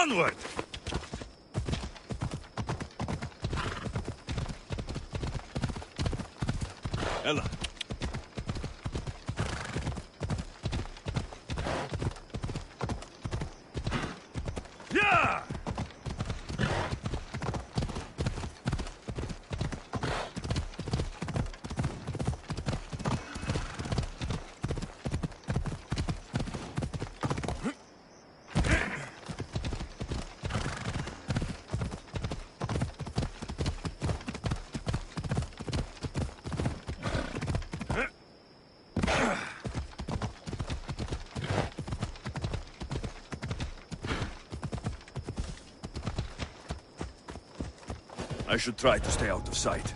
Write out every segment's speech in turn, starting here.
Onward! Ella. Yeah! I should try to stay out of sight.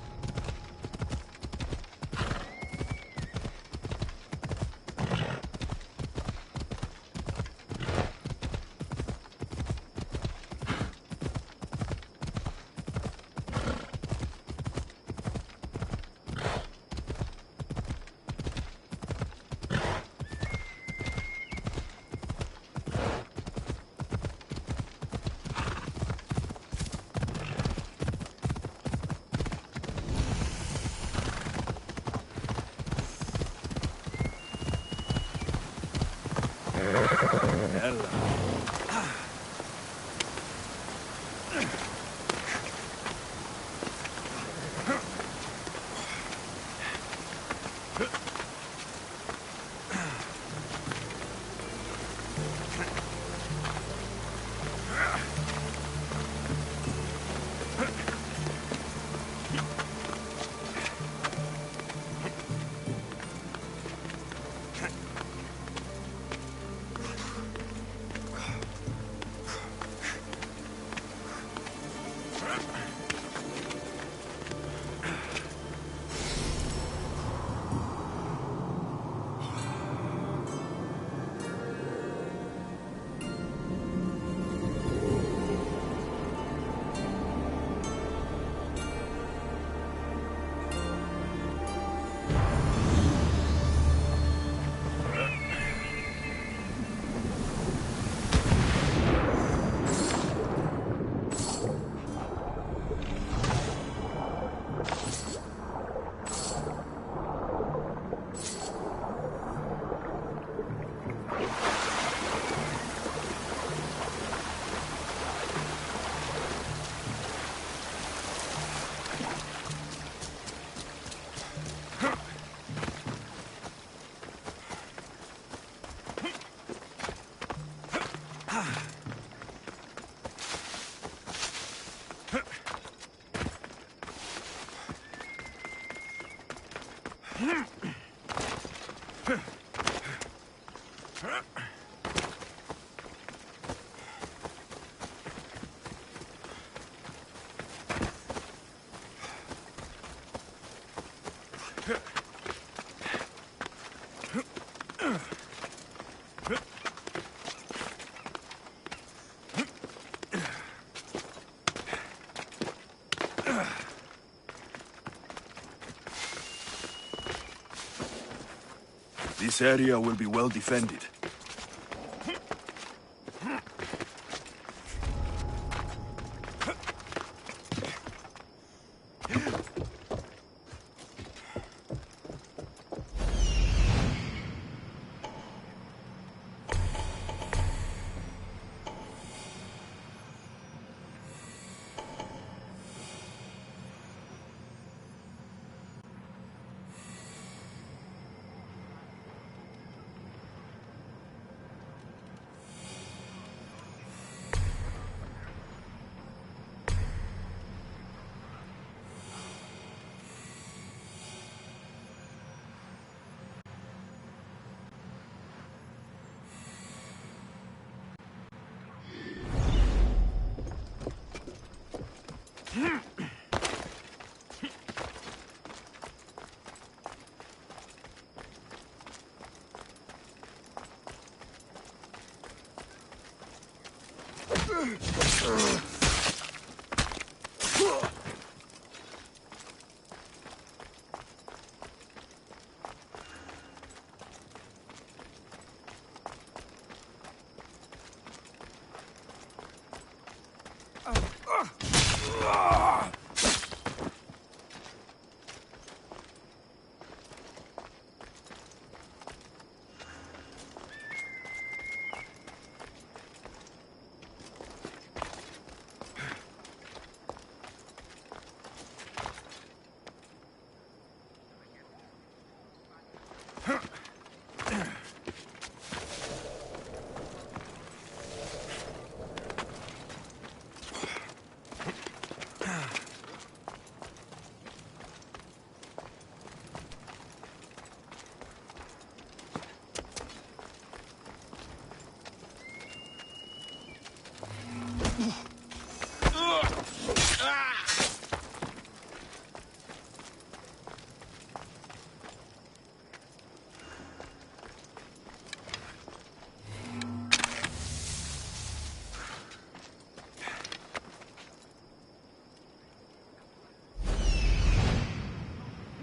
This area will be well defended.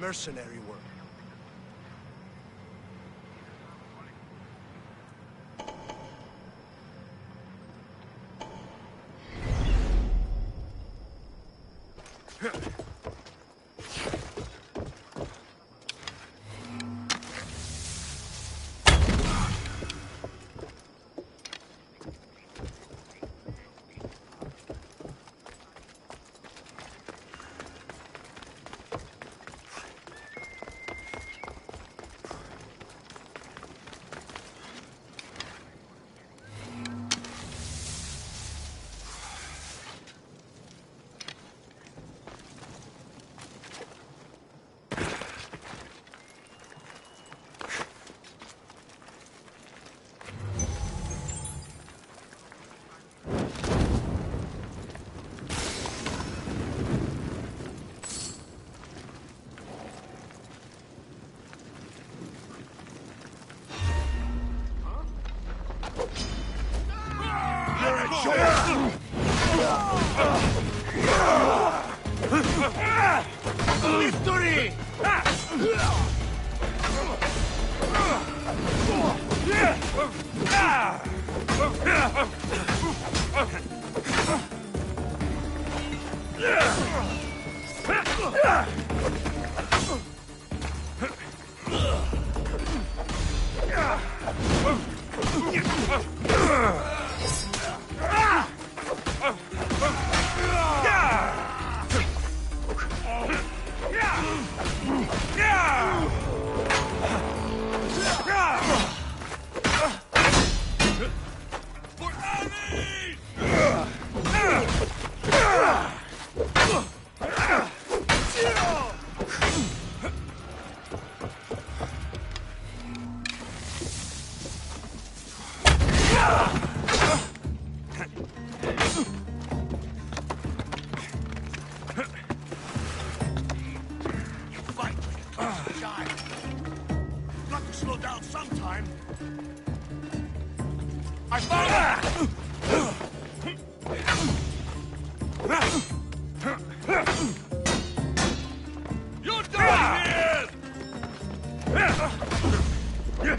Mercenary work. Victory! Slow down sometime. I found You're done here!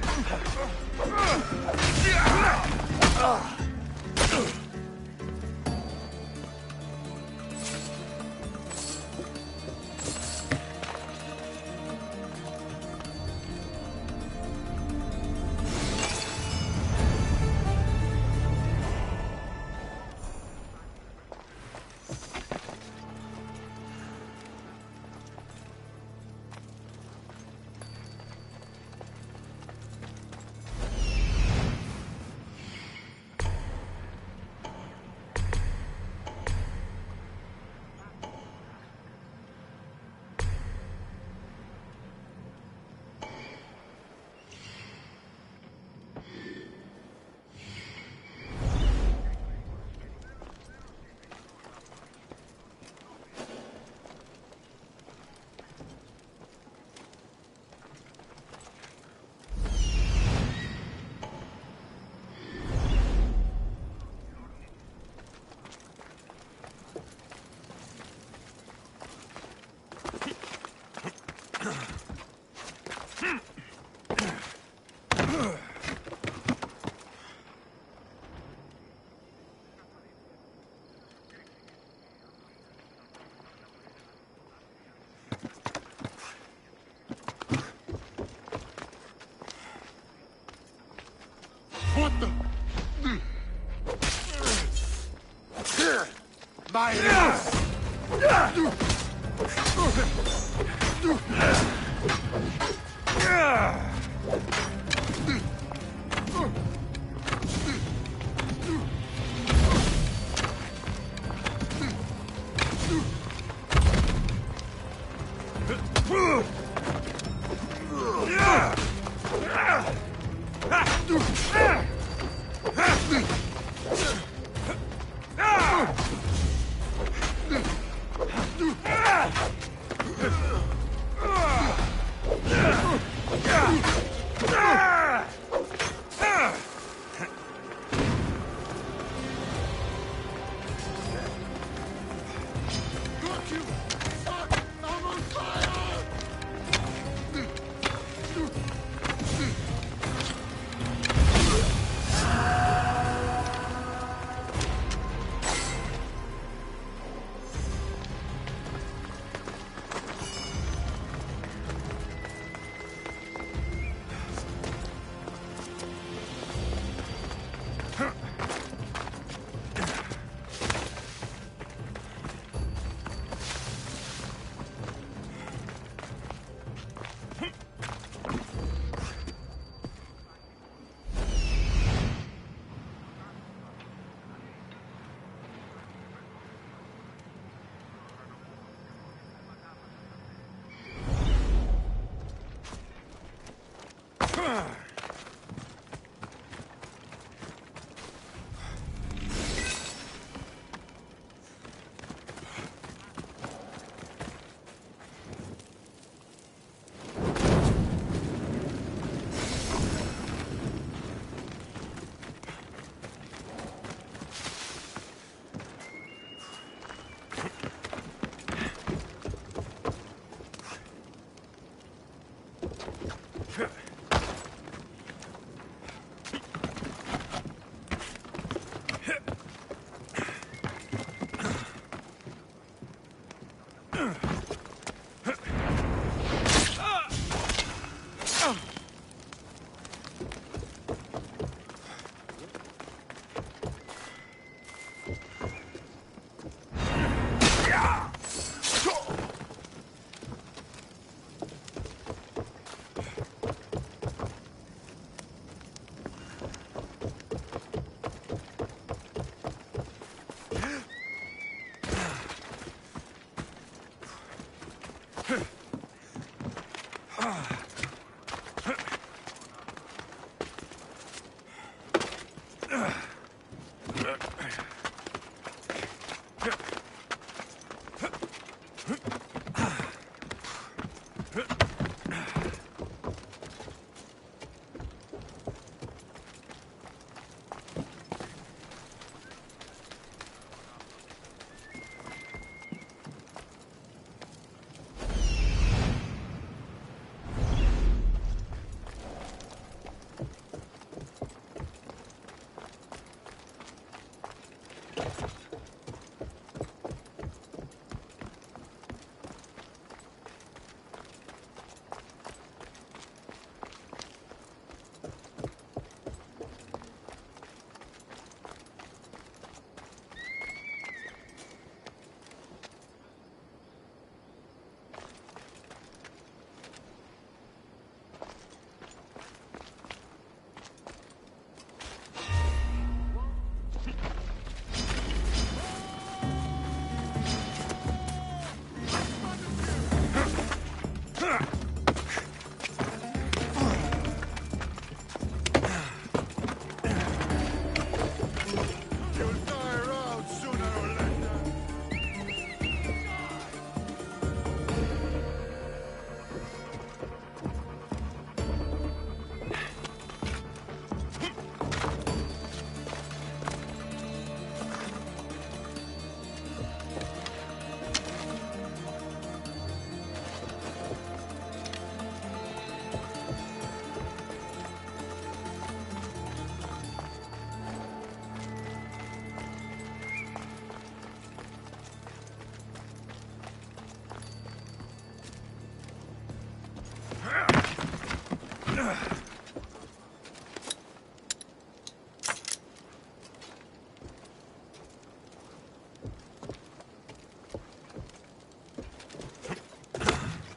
What the?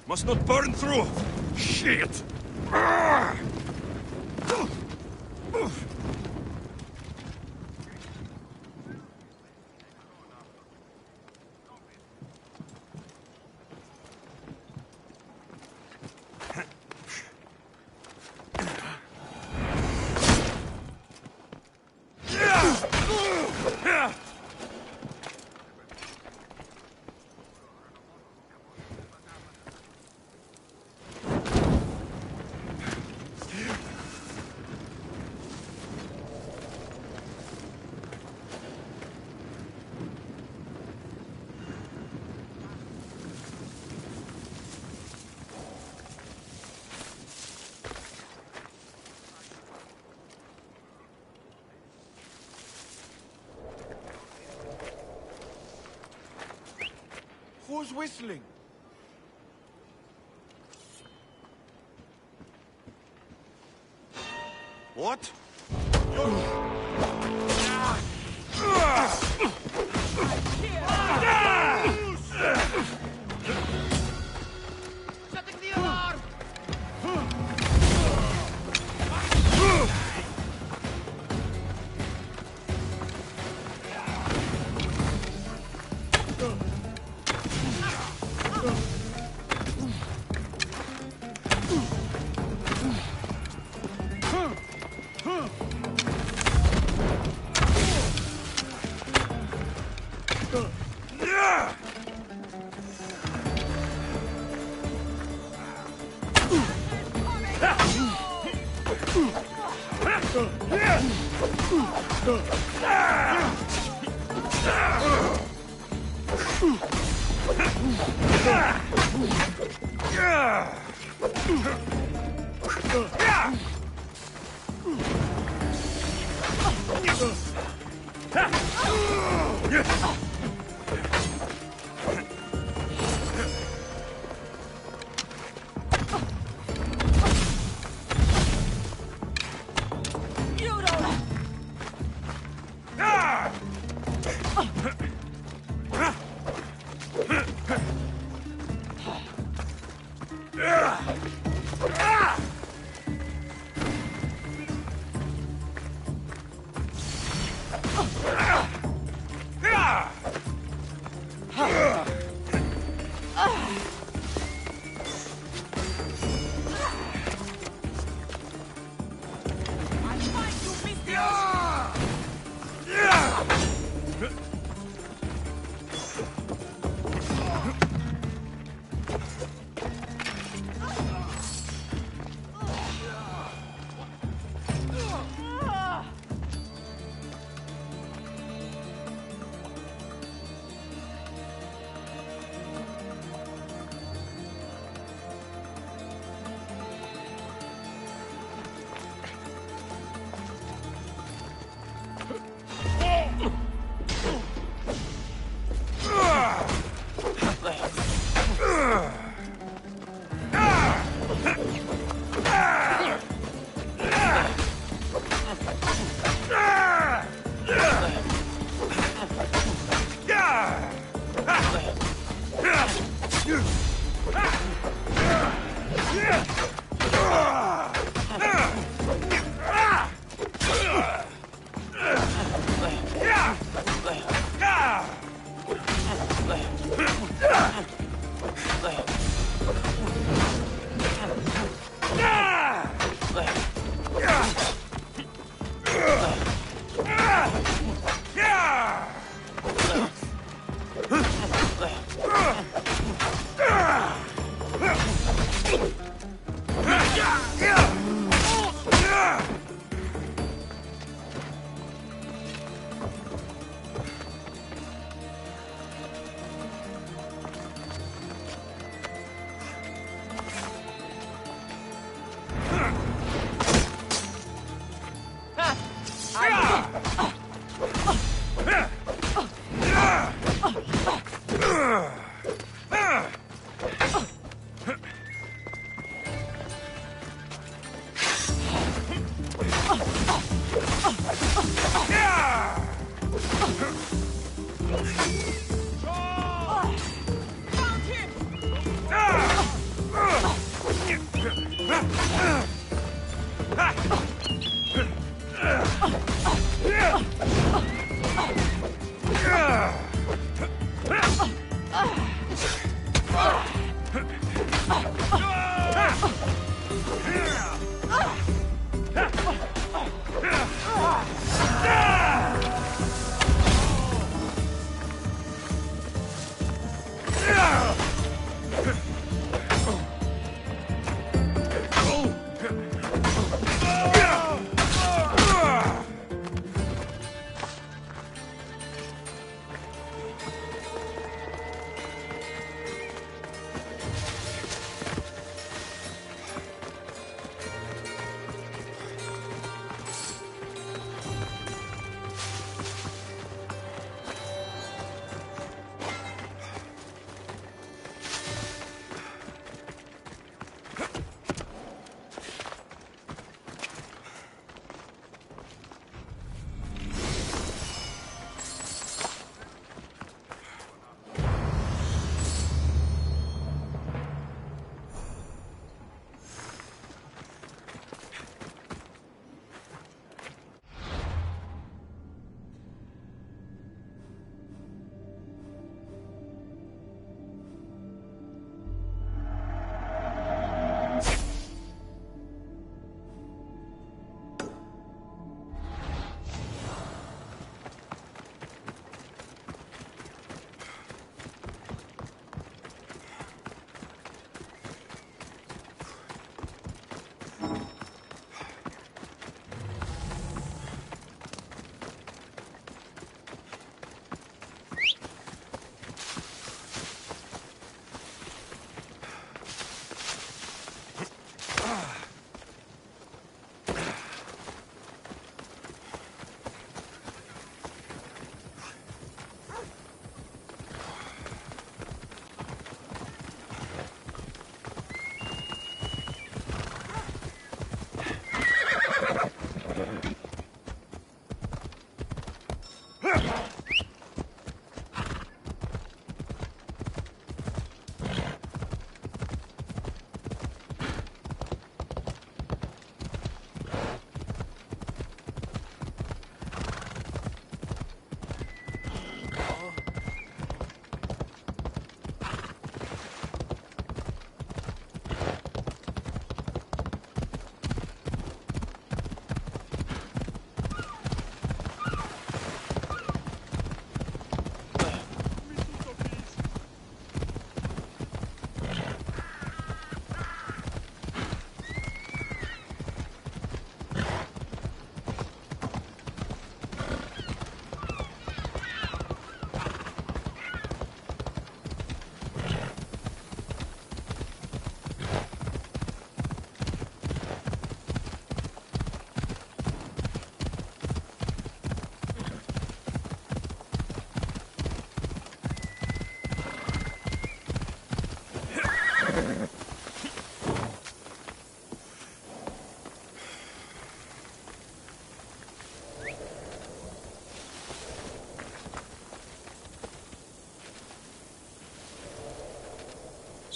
Must not burn through! Shit! Ah! Who's whistling? What? Setting the alarm!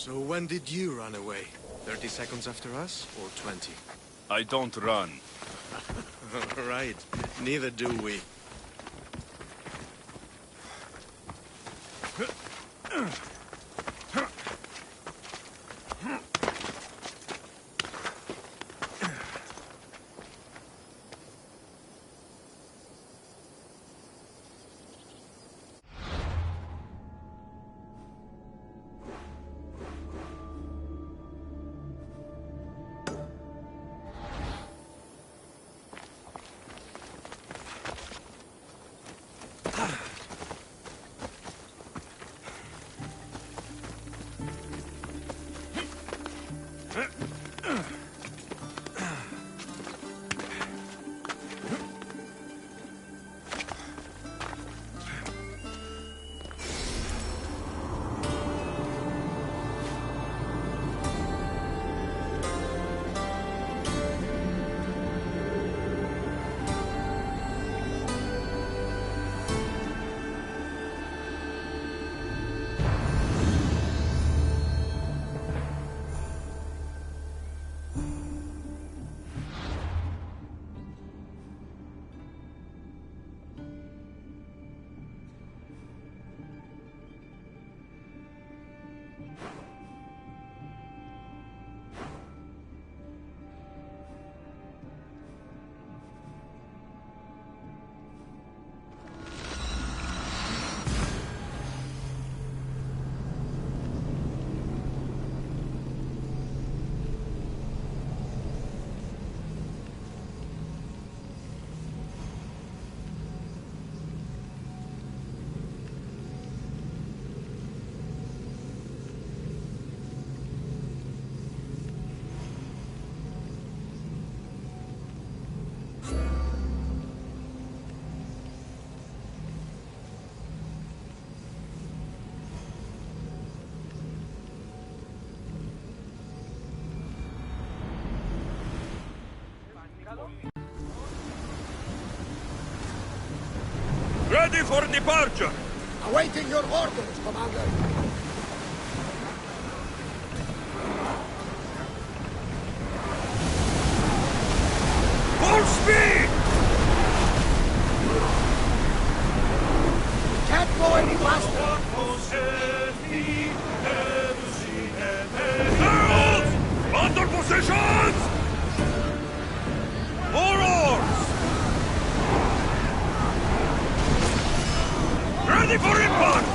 So when did you run away? 30 seconds after us, or 20? I don't run. Right. Neither do we. Ready for departure! Awaiting your orders, Commander. Full speed! Can't go any faster. Sails! Under positions! More oars! Ready for impact!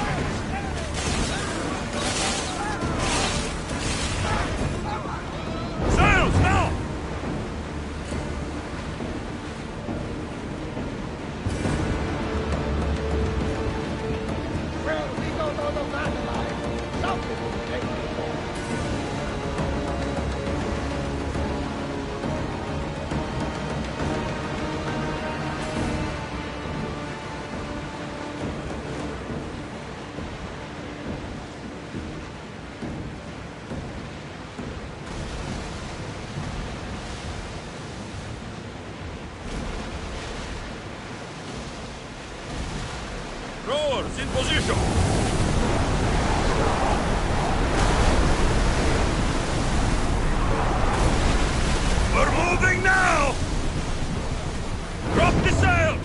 Sails now! Well, we don't know the battle line. Something will take before. Rowers in position! We're moving now! Drop the sail!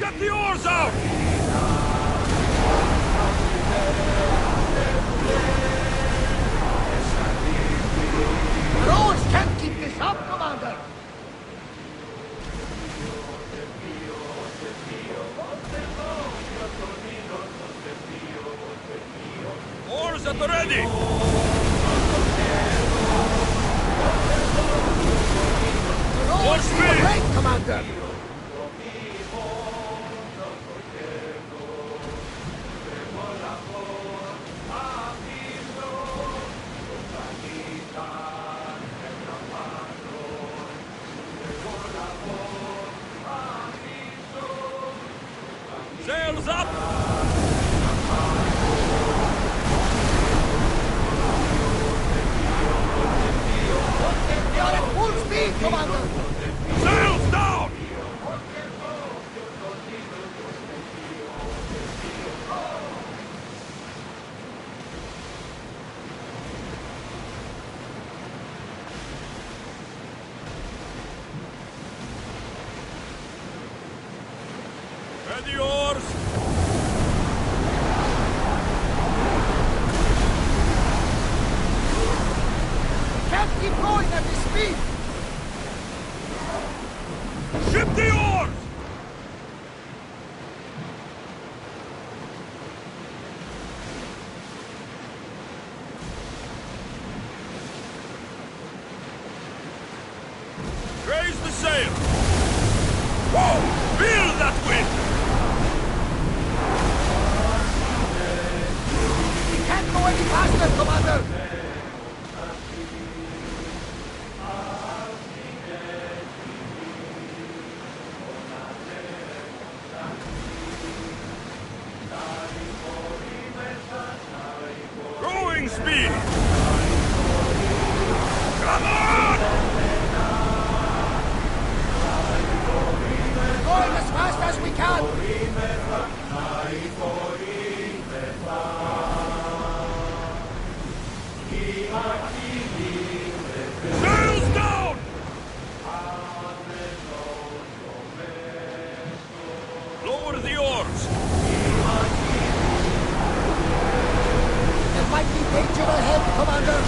Get the oars out! Rowers can't keep this up, Commander. Oars at the ready! Rowers speed! need a break, Commander. Sails up! We are at full speed, Commander. Sails down! Ready oars! Can't keep going at this speed. Ship the oars! Raise the sail! Whoa! Feel that wind! We can't go any faster, Commander. Growing speed! Come on! Going as fast as we can. Sails down! Lower the oars! There might be danger ahead, Commander.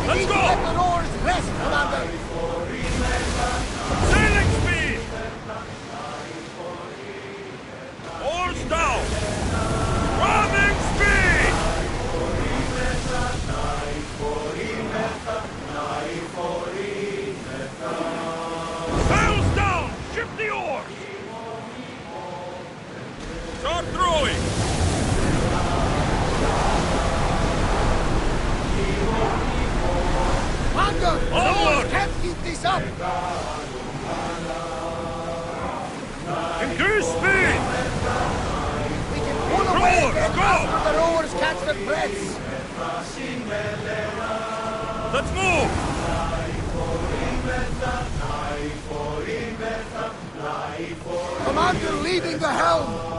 We Let's need go! to let the oars rest, Commander. Sailing speed! Oars down! Ramming speed! Sails down! Ship the oars! Start throwing! Commander! Onward! No, can't keep this up! Increase speed! We can pull away Rowers, again go! after the rowers catch their breaths! Let's move! Commander leading the helm!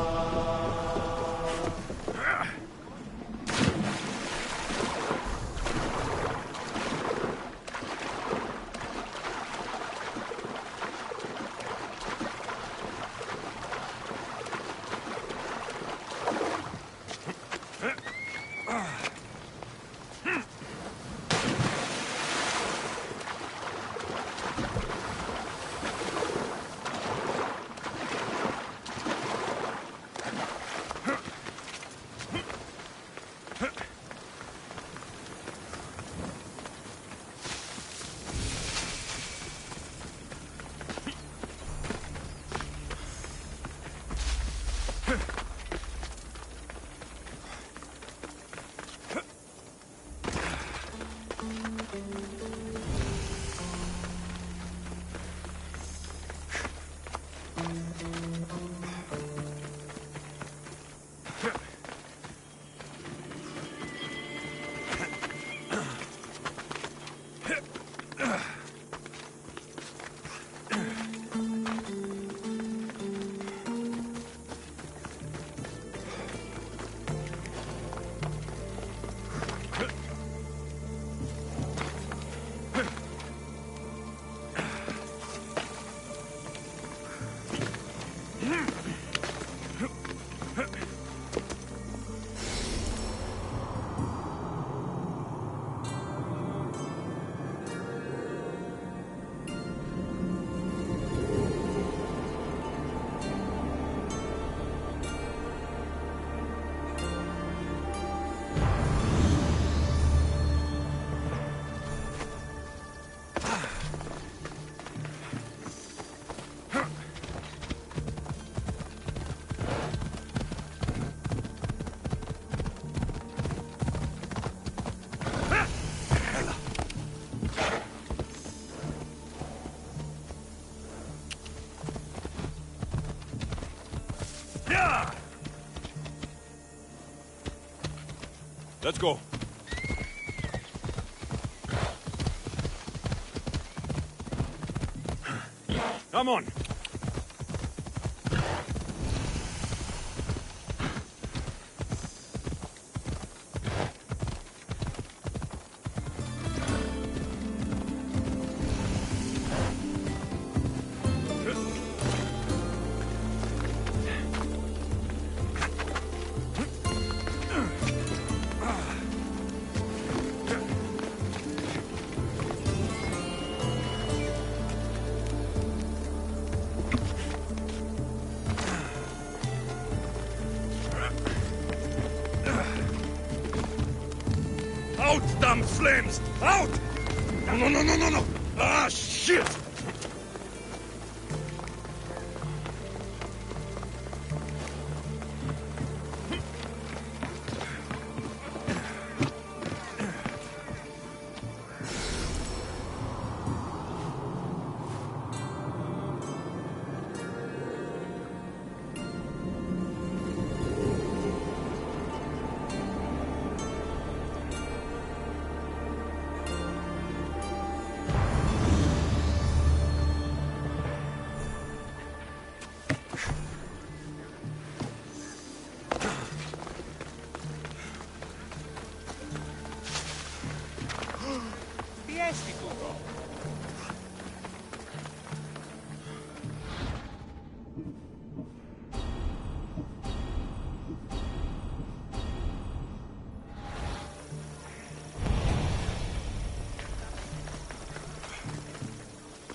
Let's go. Come on. Out, damn flames! Out! No! Ah, shit!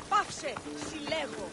Πάψε, συλλέγω.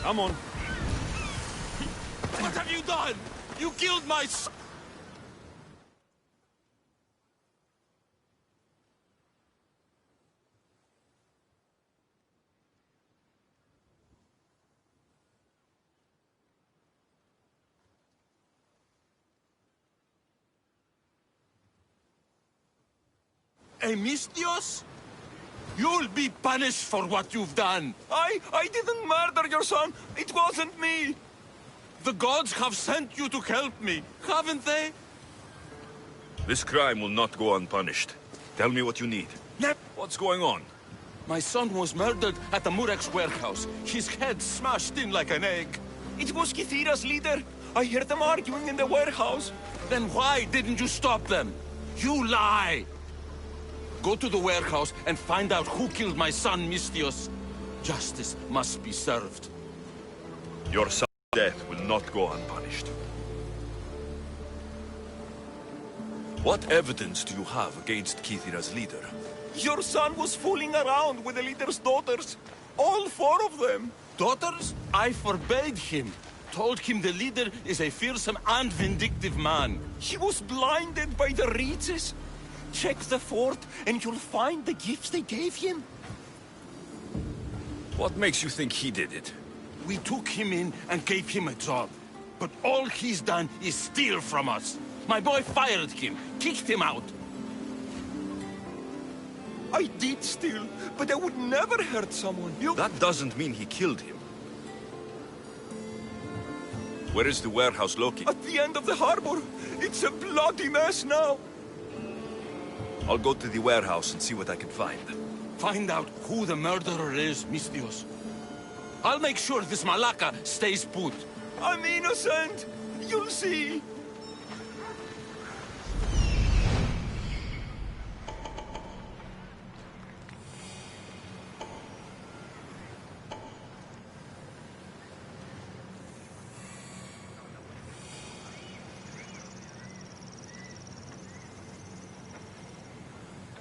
Come on. What have you done? You killed my son! Emistios? You'll be punished for what you've done. I didn't murder your son. It wasn't me. The gods have sent you to help me, haven't they? This crime will not go unpunished. Tell me what you need. What's going on? My son was murdered at the Murex warehouse. His head smashed in like an egg. It was Kithira's leader. I heard them arguing in the warehouse. Then why didn't you stop them? You lie! Go to the warehouse and find out who killed my son, Mistios. Justice must be served. Your son's death will not go unpunished. What evidence do you have against Kithira's leader? Your son was fooling around with the leader's daughters. All 4 of them. Daughters? I forbade him. Told him the leader is a fearsome and vindictive man. He was blinded by the reaches. Check the fort, and you'll find the gifts they gave him. What makes you think he did it? We took him in and gave him a job. But all he's done is steal from us. My boy fired him, kicked him out. I did steal, but I would never hurt someone. That doesn't mean he killed him. Where is the warehouse located? At the end of the harbor. It's a bloody mess now. I'll go to the warehouse and see what I can find. Find out who the murderer is, Mistios. I'll make sure this Malaka stays put. I'm innocent. You'll see.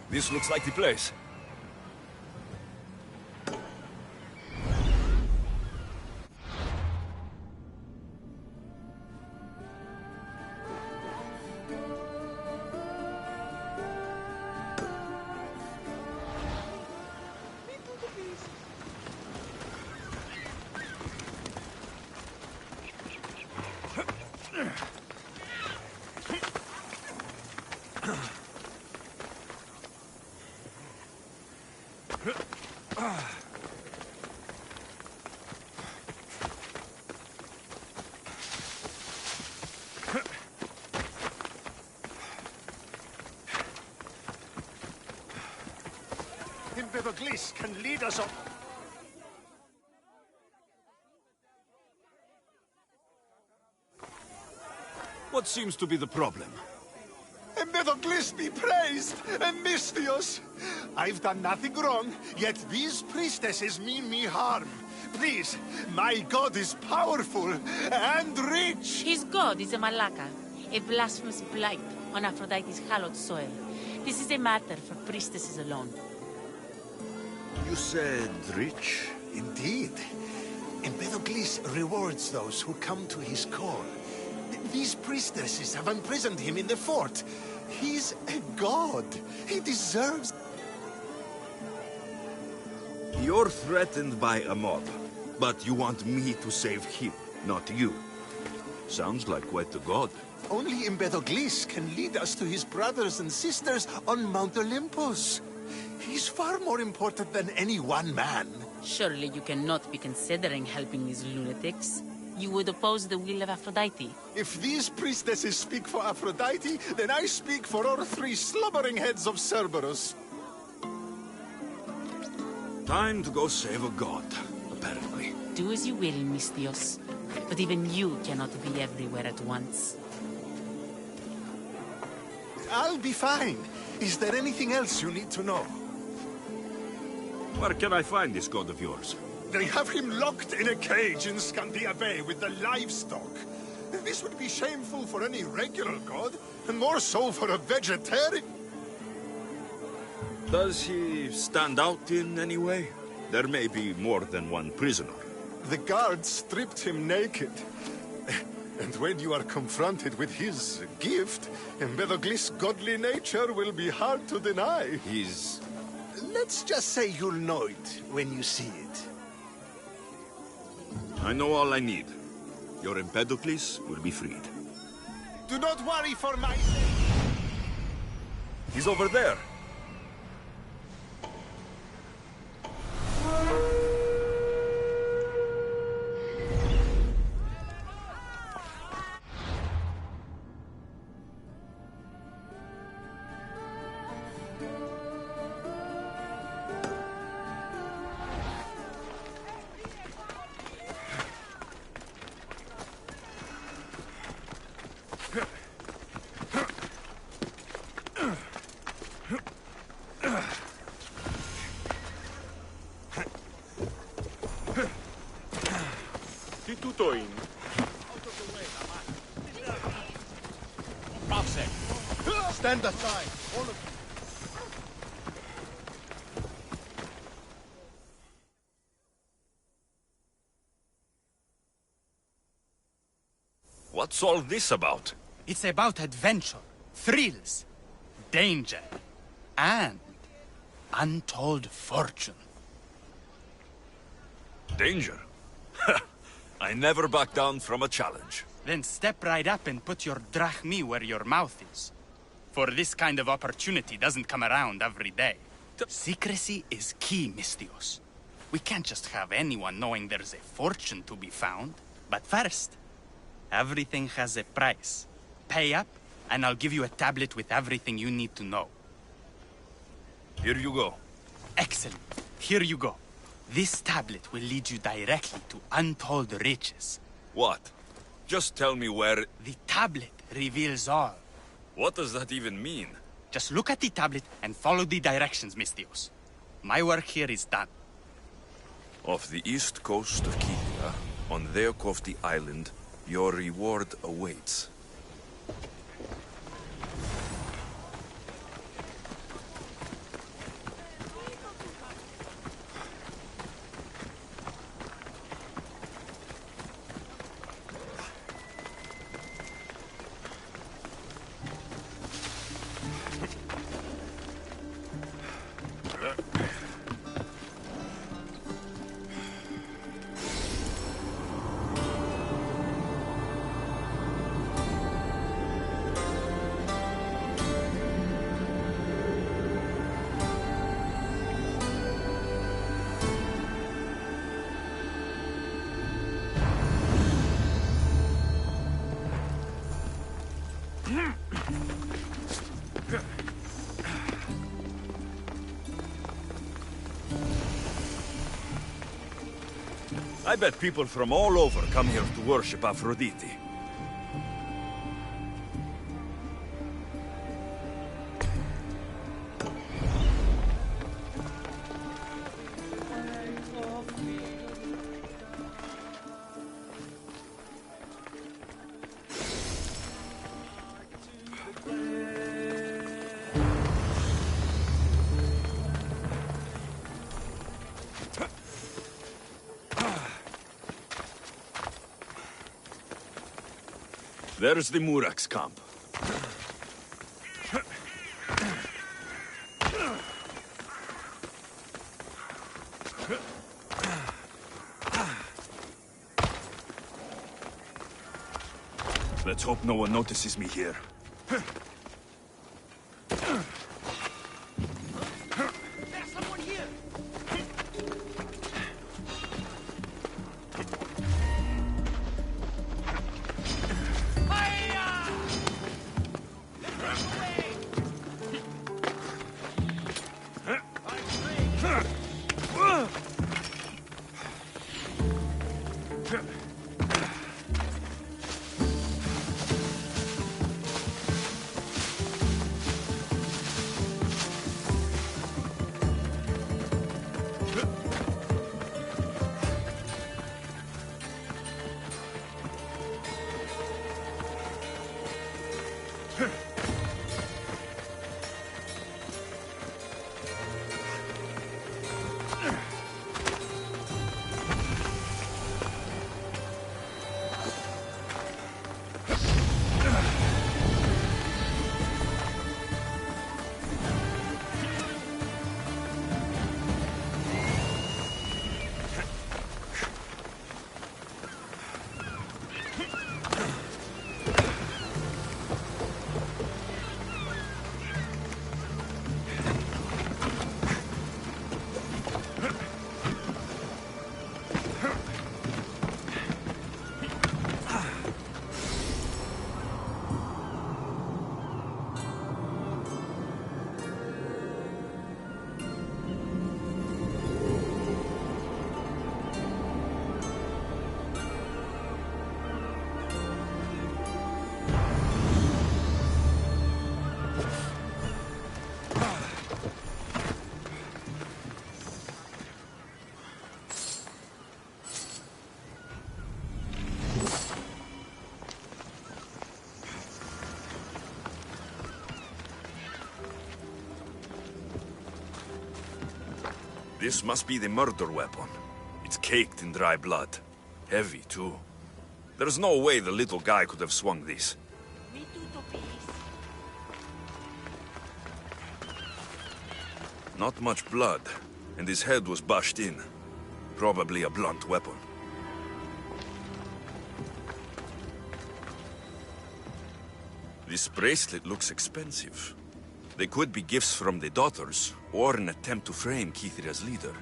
This looks like the place. Empedocles can lead us on. What seems to be the problem? Empedocles be praised, Emistios. I've done nothing wrong, yet these priestesses mean me harm. Please, my god is powerful and rich. His god is a Malaka, a blasphemous blight on Aphrodite's hallowed soil. This is a matter for priestesses alone. You said rich? Indeed. Empedocles rewards those who come to his call. These priestesses have imprisoned him in the fort. He's a god. He deserves... You're threatened by a mob, but you want me to save him, not you. Sounds like quite the god. Only Empedocles can lead us to his brothers and sisters on Mount Olympus. He's far more important than any one man. Surely you cannot be considering helping these lunatics. You would oppose the will of Aphrodite. If these priestesses speak for Aphrodite, then I speak for all 3 slobbering heads of Cerberus. Time to go save a god, apparently. Do as you will, Mistios. But even you cannot be everywhere at once. I'll be fine. Is there anything else you need to know? Where can I find this god of yours? They have him locked in a cage in Scandia Bay with the livestock. This would be shameful for any regular god, and more so for a vegetarian. Does he stand out in any way? There may be more than one prisoner. The guards stripped him naked. And when you are confronted with his gift, Empedocles' godly nature will be hard to deny. He's... Let's just say you'll know it when you see it. I know all I need. Your Empedocles will be freed. Do not worry for my sake. He's over there. Stand aside, all of you. What's all this about? It's about adventure, thrills, danger, and untold fortune. Danger? I never back down from a challenge. Then step right up and put your drachmi where your mouth is. For this kind of opportunity doesn't come around every day. Secrecy is key, Misthios. We can't just have anyone knowing there's a fortune to be found. But first, everything has a price. Pay up, and I'll give you a tablet with everything you need to know. Here you go. Excellent. Here you go. This tablet will lead you directly to untold riches. What? Just tell me where... The tablet reveals all. What does that even mean? Just look at the tablet and follow the directions, Misthios. My work here is done. Off the east coast of Kythia, on Theokofti Island, your reward awaits. I bet people from all over come here to worship Aphrodite. There's the Murak's camp. Let's hope no one notices me here. This must be the murder weapon. It's caked in dry blood. Heavy, too. There's no way the little guy could have swung this. Me too, Topis. Not much blood, and his head was bashed in. Probably a blunt weapon. This bracelet looks expensive. They could be gifts from the daughters, or an attempt to frame Kithria's leader.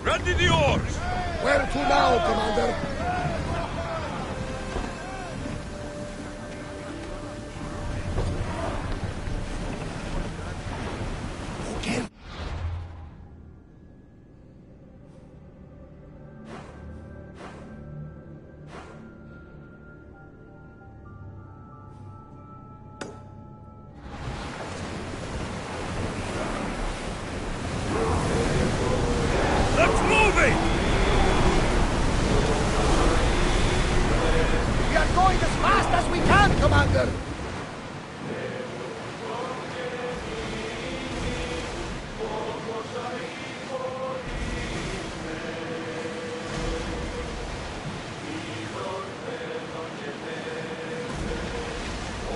Ready the oars! Where to now, Commander? Okay. Let's move it! We are going as fast as we can, Commander!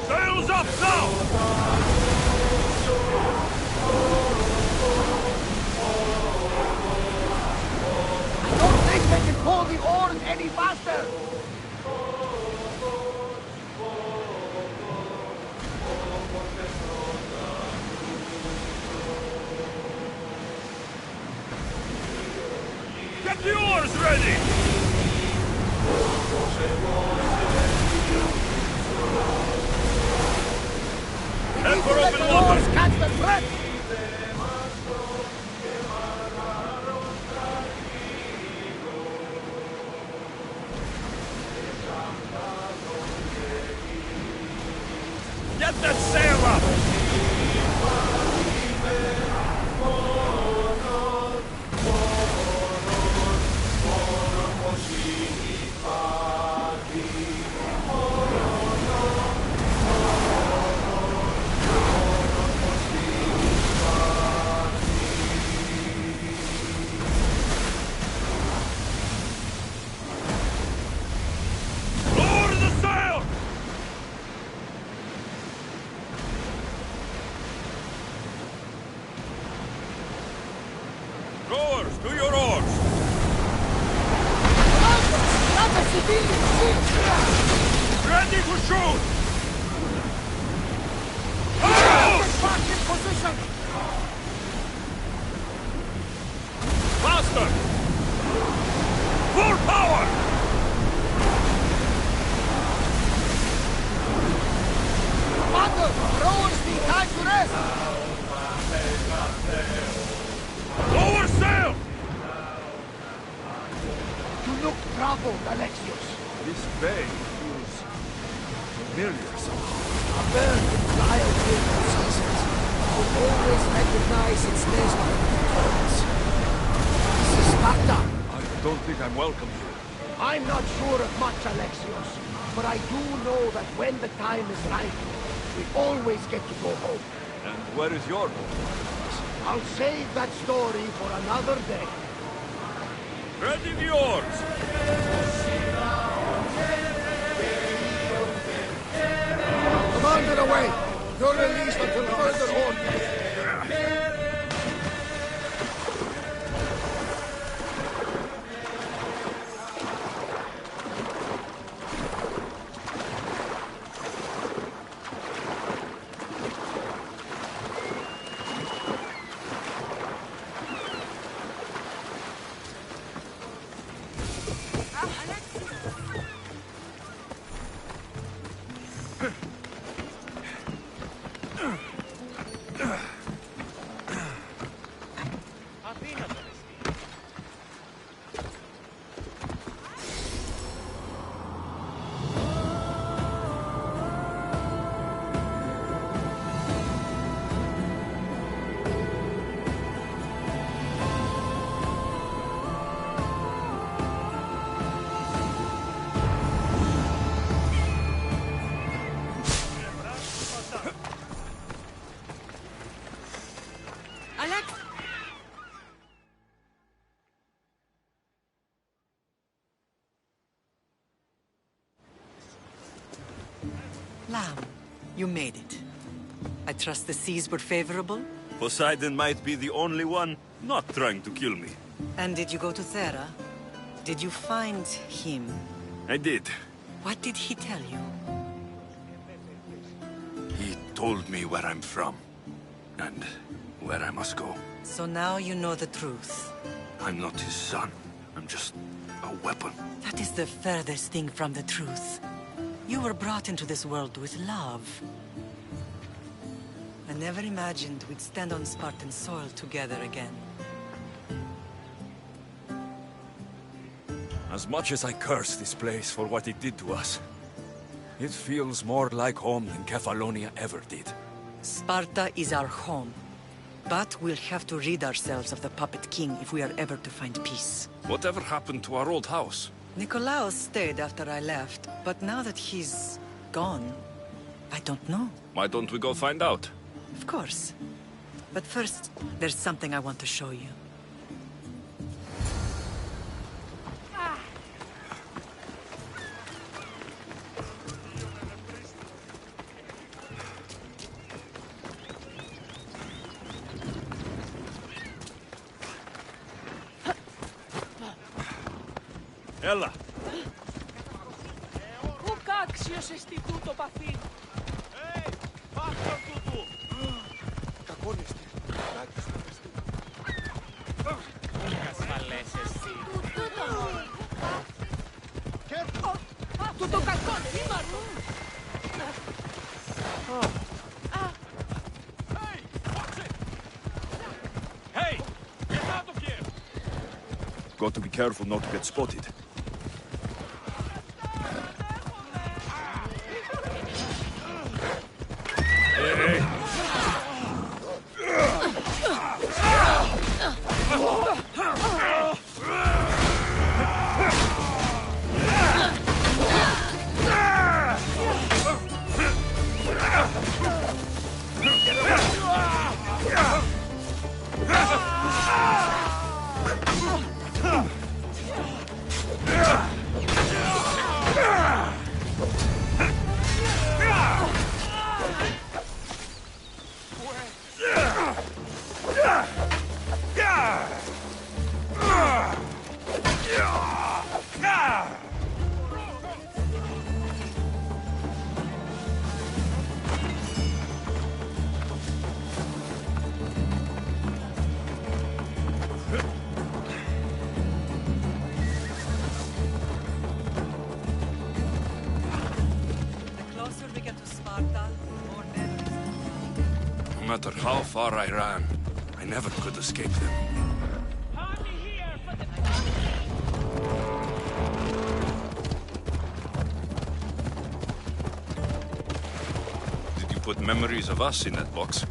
Sails up now! I don't think they can pull the oars any faster! Get the oars ready! Head for Let open the water! oars catch the threat! Get that sail up! Lower the sail! Rowers, to your oars! Commander! Not a civilian ship! Ready to shoot! Get back in position! Faster! Full power! Commander! Rowers need time to rest! Lower sail! You look troubled, Alexios. This bay feels familiar somehow. A bird in wild winter seasons will always recognize its nest when it returns. This is Sparta. I don't think I'm welcome here. I'm not sure of much, Alexios, but I do know that when the time is right, we always get to go home. And where is your home? I'll save that story for another day. Ready the oars! Commander away! You're released until further orders. Alex! Lamb, you made it. I trust the seas were favorable? Poseidon might be the only one not trying to kill me. And did you go to Thera? Did you find him? I did. What did he tell you? He told me where I'm from. And where I must go. So now you know the truth. I'm not his son. I'm just a weapon. That is the furthest thing from the truth. You were brought into this world with love. I never imagined we'd stand on Spartan soil together again. As much as I curse this place for what it did to us, it feels more like home than Kefalonia ever did. Sparta is our home. But we'll have to rid ourselves of the Puppet King if we are ever to find peace. Whatever happened to our old house? Nikolaos stayed after I left, but now that he's gone, I don't know. Why don't we go find out? Of course. But first, there's something I want to show you. Ella! Πού κάξιος εστι τούτο παθήν. Ασφαλές εσύ. Τούτο κακόν, μη μαρούν. Hey! Get out of here! Got to be careful not to get spotted. No matter how far I ran, I never could escape them. Did you put memories of us in that box?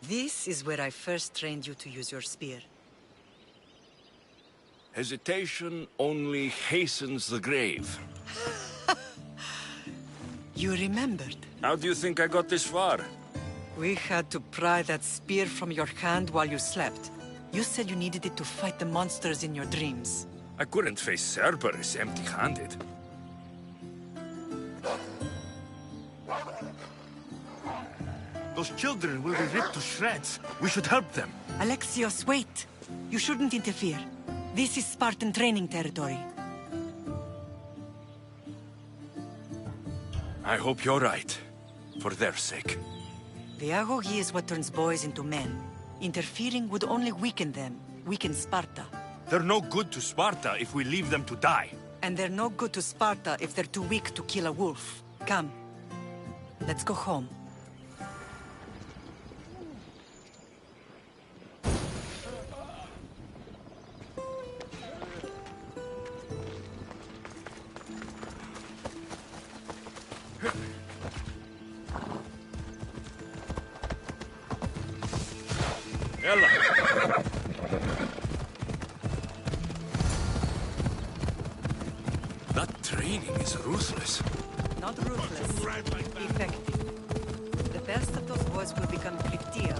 This is where I first trained you to use your spear. Hesitation only hastens the grave. You remembered. How do you think I got this far? We had to pry that spear from your hand while you slept. You said you needed it to fight the monsters in your dreams. I couldn't face Cerberus empty-handed. Those children will be ripped to shreds. We should help them. Alexios, wait! You shouldn't interfere. This is Spartan training territory. I hope you're right. For their sake. The agogi is what turns boys into men. Interfering would only weaken them, weaken Sparta. They're no good to Sparta if we leave them to die. And they're no good to Sparta if they're too weak to kill a wolf. Come, let's go home. Ella. That training is ruthless. Not ruthless, effective. The best of those boys will become Kryptia,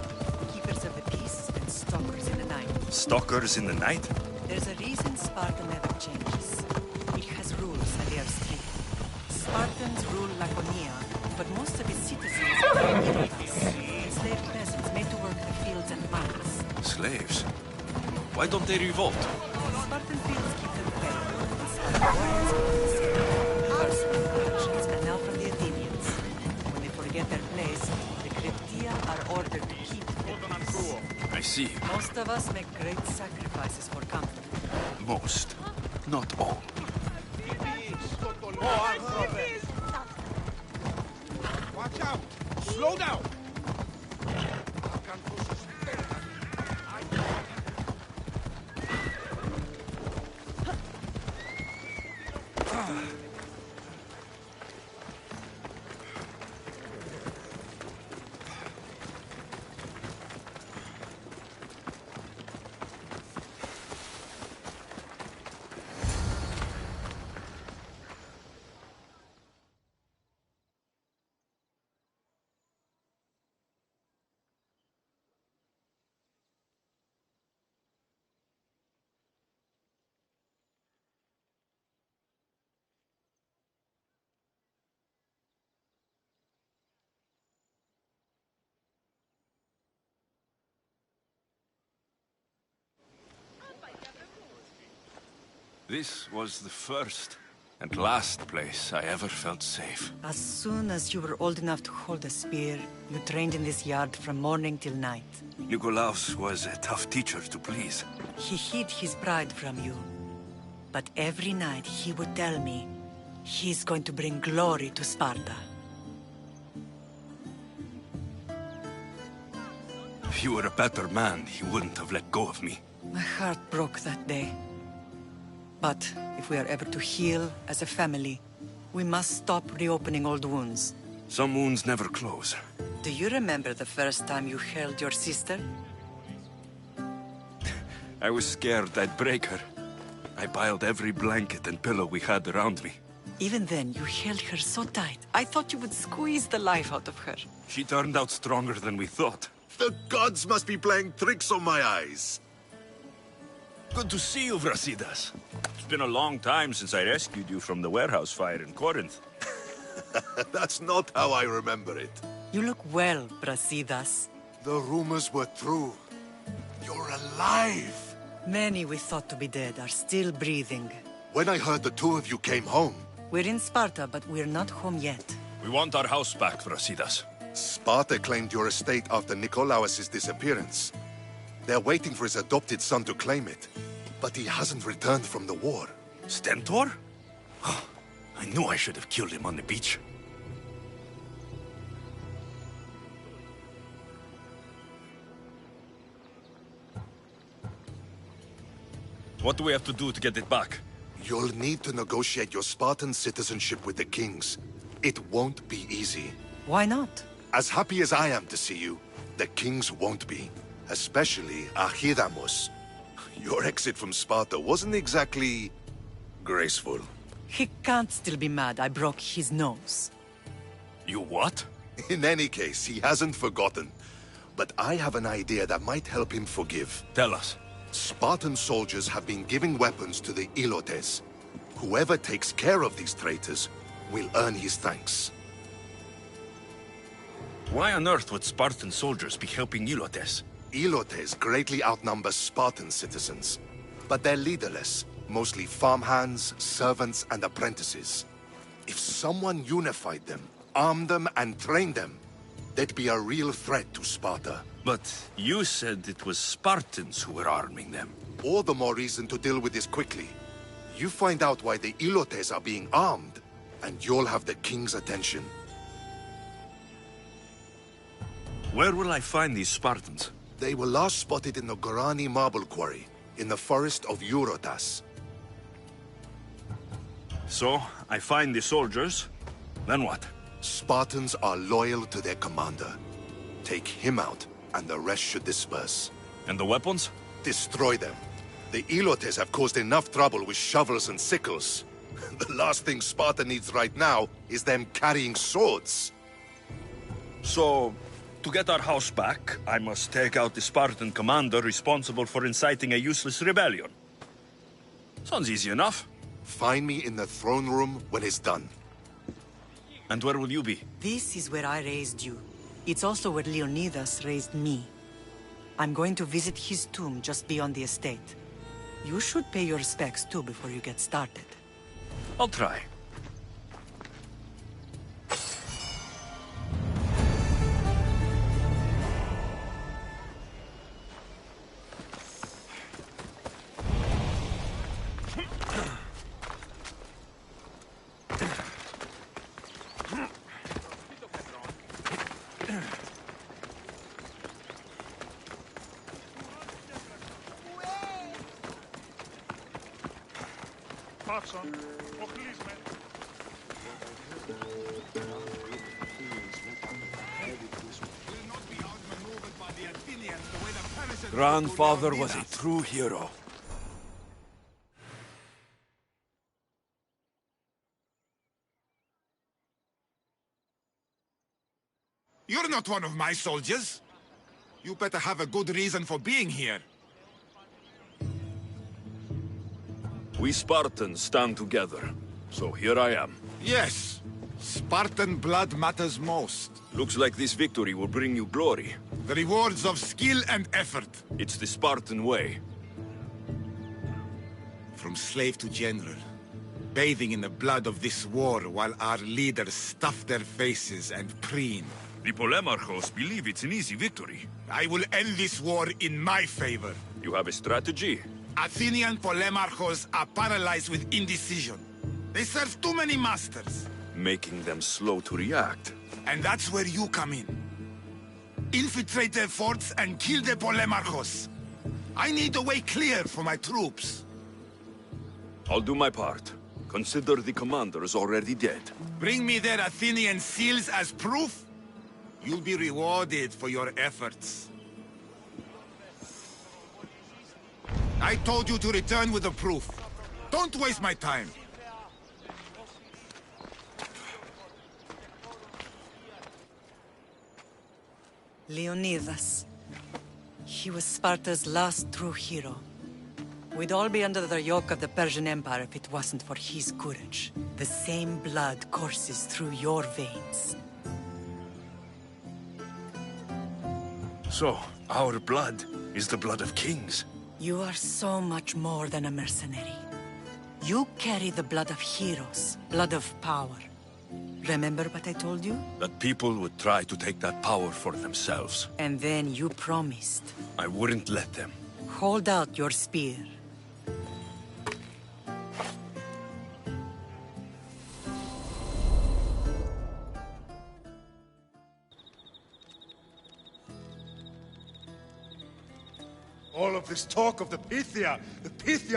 keepers of the peace and stalkers in the night. Stalkers in the night? There's a reason Sparta never changes. It has rules and they are strict. Spartans rule Laconia, but most of its citizens are Ilotas, enslaved peasants made to work the fields and mines. Slaves? Why don't they revolt? Spartan fields keep them fed, and Spartan warriors keep them safe. Personal corrections, and now from the Athenians. When they forget their place, the Kryptia are ordered to keep their peace. I see. Most of us make great sacrifices for comfort. Most. Not all. Watch out! Slow down! This was the first and last place I ever felt safe. As soon as you were old enough to hold a spear, you trained in this yard from morning till night. Nikolaos was a tough teacher to please. He hid his pride from you. But every night he would tell me, he's going to bring glory to Sparta. If you were a better man, he wouldn't have let go of me. My heart broke that day. But if we are ever to heal as a family, we must stop reopening old wounds. Some wounds never close. Do you remember the first time you held your sister? I was scared I'd break her. I piled every blanket and pillow we had around me. Even then, you held her so tight. I thought you would squeeze the life out of her. She turned out stronger than we thought. The gods must be playing tricks on my eyes. Good to see you, Brasidas. It's been a long time since I rescued you from the warehouse fire in Corinth. That's not how I remember it. You look well, Brasidas. The rumors were true. You're alive! Many we thought to be dead are still breathing. When I heard the two of you came home... We're in Sparta, but we're not home yet. We want our house back, Brasidas. Sparta claimed your estate after Nikolaos' disappearance. They're waiting for his adopted son to claim it. But he hasn't returned from the war. Stentor? I knew I should have killed him on the beach. What do we have to do to get it back? You'll need to negotiate your Spartan citizenship with the kings. It won't be easy. Why not? As happy as I am to see you, the kings won't be. Especially Archidamos. Your exit from Sparta wasn't exactly... graceful. He can't still be mad I broke his nose. You what? In any case, he hasn't forgotten. But I have an idea that might help him forgive. Tell us. Spartan soldiers have been giving weapons to the Ilotes. Whoever takes care of these traitors will earn his thanks. Why on earth would Spartan soldiers be helping Ilotes? Ilotes greatly outnumber Spartan citizens. But they're leaderless, mostly farmhands, servants, and apprentices. If someone unified them, armed them, and trained them, They'd be a real threat to Sparta. But you said it was Spartans who were arming them. All the more reason to deal with this quickly. You find out why the Ilotes are being armed, and you'll have the king's attention. Where will I find these Spartans? They were last spotted in the Gorani marble quarry, in the forest of Eurotas. So, I find the soldiers, then what? Spartans are loyal to their commander. Take him out, and the rest should disperse. And the weapons? Destroy them. The Ilotes have caused enough trouble with shovels and sickles. The last thing Sparta needs right now is them carrying swords. So, to get our house back, I must take out the Spartan commander responsible for inciting a useless rebellion. Sounds easy enough. Find me in the throne room when it's done. And where will you be? This is where I raised you. It's also where Leonidas raised me. I'm going to visit his tomb just beyond the estate. You should pay your respects too before you get started. I'll try. Grandfather was a true hero. You're not one of my soldiers. You better have a good reason for being here. We Spartans stand together, so here I am. Yes, Spartan blood matters most. Looks like this victory will bring you glory. The rewards of skill and effort. It's the Spartan way. From slave to general, bathing in the blood of this war while our leaders stuff their faces and preen. The Polemarchos believe it's an easy victory. I will end this war in my favor. You have a strategy? Athenian Polemarchos are paralyzed with indecision. They serve too many masters. Making them slow to react. And that's where you come in. Infiltrate their forts and kill the Polemarchos. I need a way clear for my troops. I'll do my part. Consider the commander is already dead. Bring me their Athenian seals as proof. You'll be rewarded for your efforts. I told you to return with the proof. Don't waste my time. Leonidas. He was Sparta's last true hero. We'd all be under the yoke of the Persian Empire if it wasn't for his courage. The same blood courses through your veins. So, our blood is the blood of kings. You are so much more than a mercenary. You carry the blood of heroes, blood of power. Remember what I told you? That people would try to take that power for themselves. And then you promised. I wouldn't let them. Hold out your spear. All of this talk of the Pythia,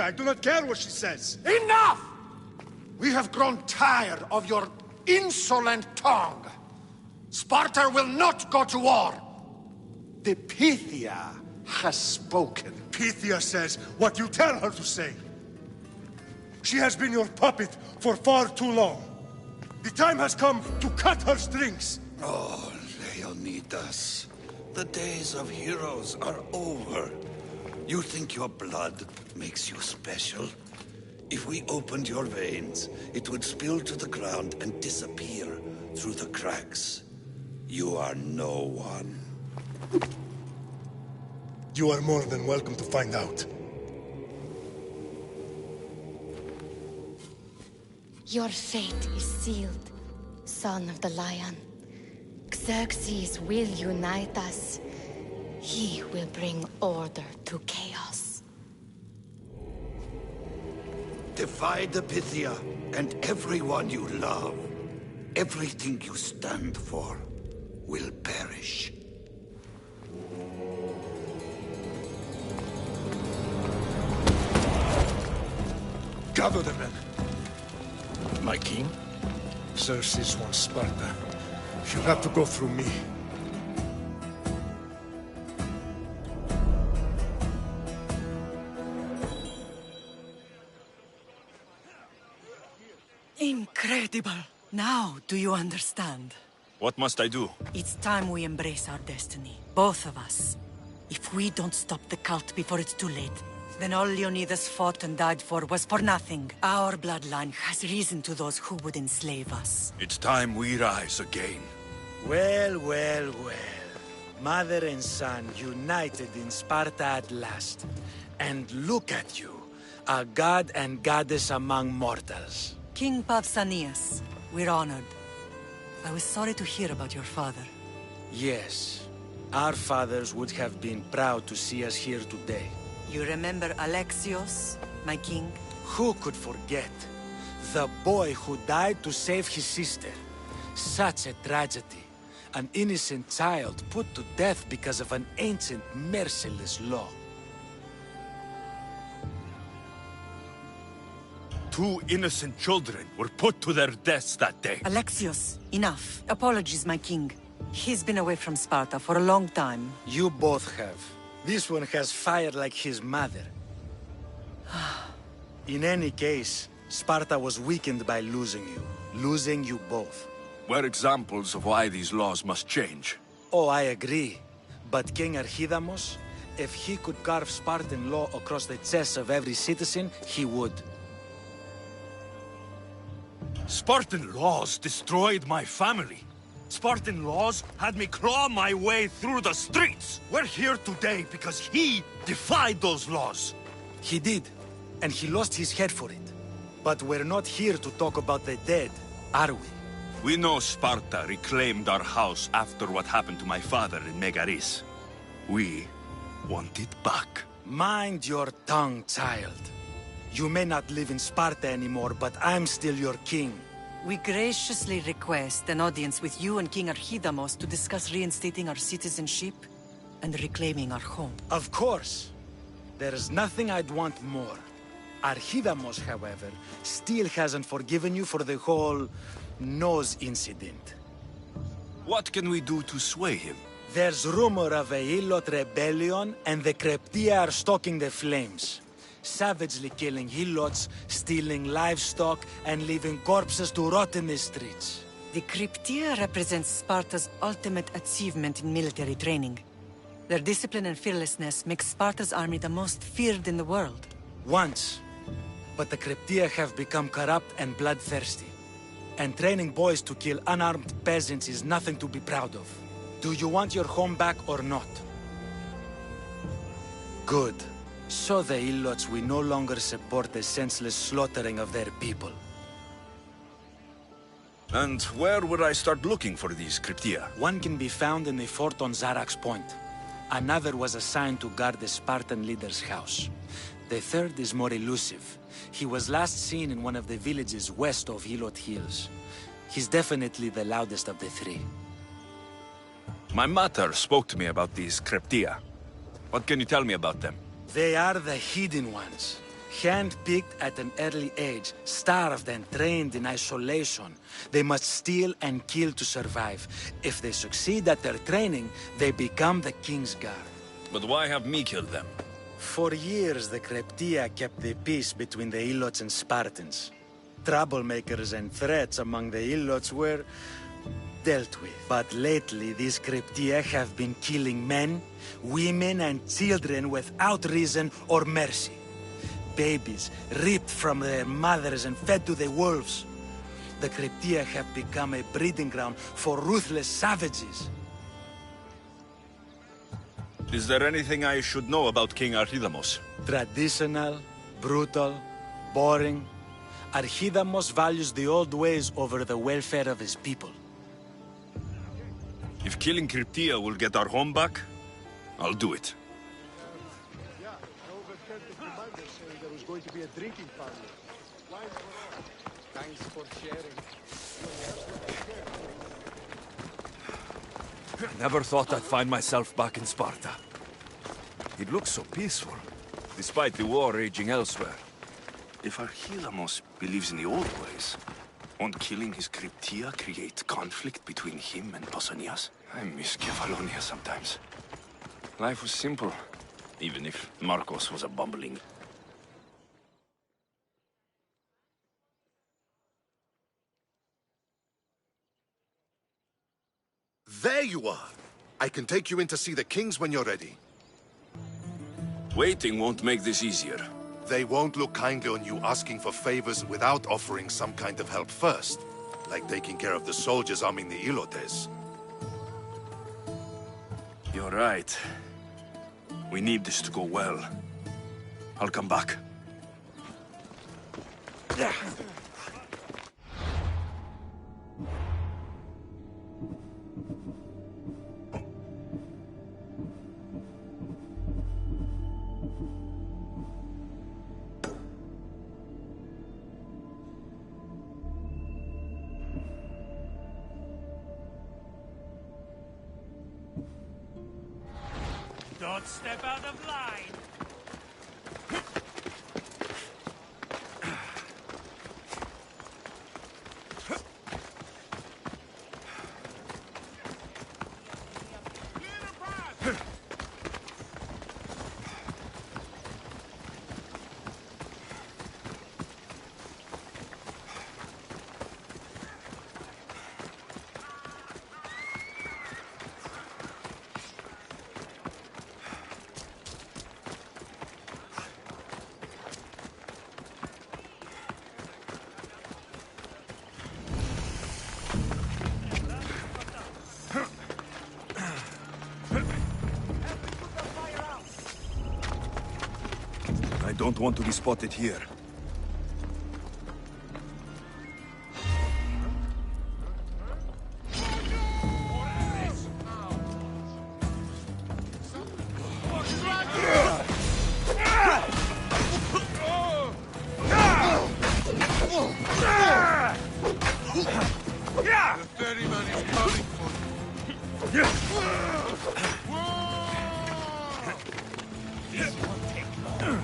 I do not care what she says. Enough! We have grown tired of your insolent tongue. Sparta will not go to war. The Pythia has spoken. Pythia says what you tell her to say. She has been your puppet for far too long. The time has come to cut her strings. Oh, Leonidas. The days of heroes are over. You think your blood makes you special? If we opened your veins, it would spill to the ground and disappear through the cracks. You are no one. You are more than welcome to find out. Your fate is sealed, son of the lion. Xerxes will unite us. He will bring order to chaos. Defy the Pythia and everyone you love. Everything you stand for will perish. Gather the men. My king? Xerxes wants Sparta. He'll have to go through me. Incredible! Now, do you understand? What must I do? It's time we embrace our destiny. Both of us. If we don't stop the cult before it's too late, then all Leonidas fought and died for was for nothing. Our bloodline has risen to those who would enslave us. It's time we rise again. Well, well, well. Mother and son united in Sparta at last. And look at you, a god and goddess among mortals. King Pausanias, we're honored. I was sorry to hear about your father. Yes, our fathers would have been proud to see us here today. You remember Alexios, my king? Who could forget? The boy who died to save his sister. Such a tragedy. An innocent child put to death because of an ancient, merciless law. 2 innocent children were put to their deaths that day. Alexios, enough. Apologies, my king. He's been away from Sparta for a long time. You both have. This one has fire like his mother. In any case, Sparta was weakened by losing you. Losing you both. We're examples of why these laws must change. Oh, I agree. But King Archidamos, if he could carve Spartan law across the chests of every citizen, he would. Spartan laws destroyed my family. Spartan laws had me claw my way through the streets. We're here today because he defied those laws. He did, and he lost his head for it. But we're not here to talk about the dead, are we? We know Sparta reclaimed our house after what happened to my father in Megaris. We want it back. Mind your tongue, child. You may not live in Sparta anymore, but I'm still your king. We graciously request an audience with you and King Archidamos to discuss reinstating our citizenship and reclaiming our home. Of course. There's nothing I'd want more. Archidamos, however, still hasn't forgiven you for the whole nose incident. What can we do to sway him? There's rumor of a Hilot rebellion, and the Kreptia are stoking the flames. Savagely killing Helots, stealing livestock, and leaving corpses to rot in the streets. The Cryptia represents Sparta's ultimate achievement in military training. Their discipline and fearlessness make Sparta's army the most feared in the world. Once. But the Cryptia have become corrupt and bloodthirsty. And training boys to kill unarmed peasants is nothing to be proud of. Do you want your home back or not? Good. So the Ilots will no longer support the senseless slaughtering of their people. And where would I start looking for these Cryptia? One can be found in the fort on Zarak's Point. Another was assigned to guard the Spartan leader's house. The third is more elusive. He was last seen in one of the villages west of Hilot Hills. He's definitely the loudest of the 3. My mater spoke to me about these Cryptia. What can you tell me about them? They are the hidden ones. Hand-picked at an early age, starved and trained in isolation. They must steal and kill to survive. If they succeed at their training, they become the King's Guard. But why have me killed them? For years, the Cryptia kept the peace between the Ilots and Spartans. Troublemakers and threats among the Ilots were dealt with. But lately, these Cryptia have been killing men, women, and children without reason or mercy. Babies ripped from their mothers and fed to the wolves. The Cryptia have become a breeding ground for ruthless savages. Is there anything I should know about King Archidamos? Traditional, brutal, boring. Archidamos values the old ways over the welfare of his people. killing Cryptia will get our home back, I'll do it. Yeah, I overheard the commander saying there was going to be a drinking party. Wine for all. Thanks for sharing. Never thought I'd find myself back in Sparta. It looks so peaceful, despite the war raging elsewhere. If Archilamos believes in the old ways, won't killing his Cryptia create conflict between him and Pausanias? I miss Kefalonia sometimes. Life was simple, even if Marcos was a bumbling. There you are! I can take you in to see the kings when you're ready. Waiting won't make this easier. They won't look kindly on you asking for favors without offering some kind of help first. Like taking care of the soldiers arming the Ilotes. You're right. We need this to go well. I'll come back. Don't step out of line! I don't want to be spotted here. The ferryman is coming for you. This won't take long.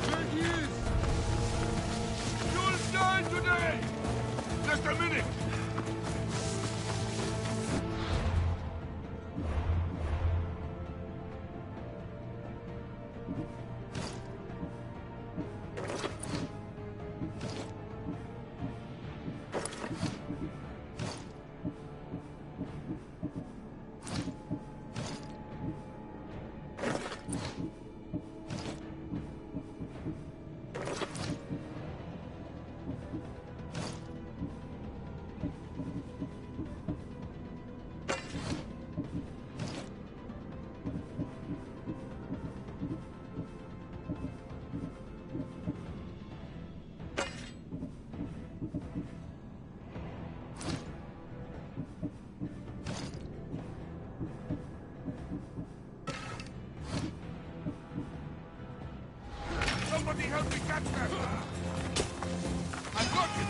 There he is! You'll die today! Just a minute! Somebody help me catch them! I got it!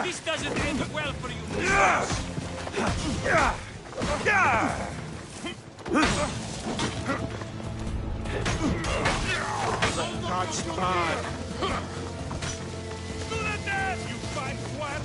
This doesn't end well for you. That's bad. Do the dance, you fight wild.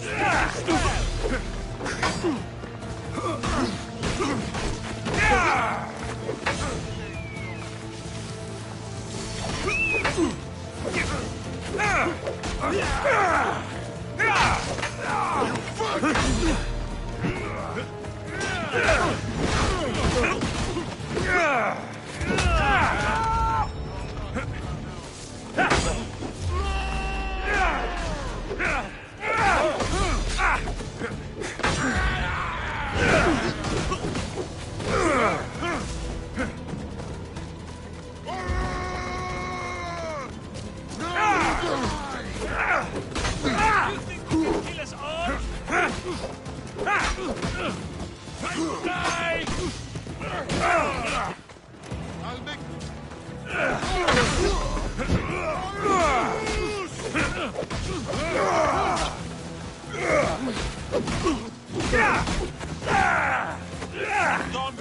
Don't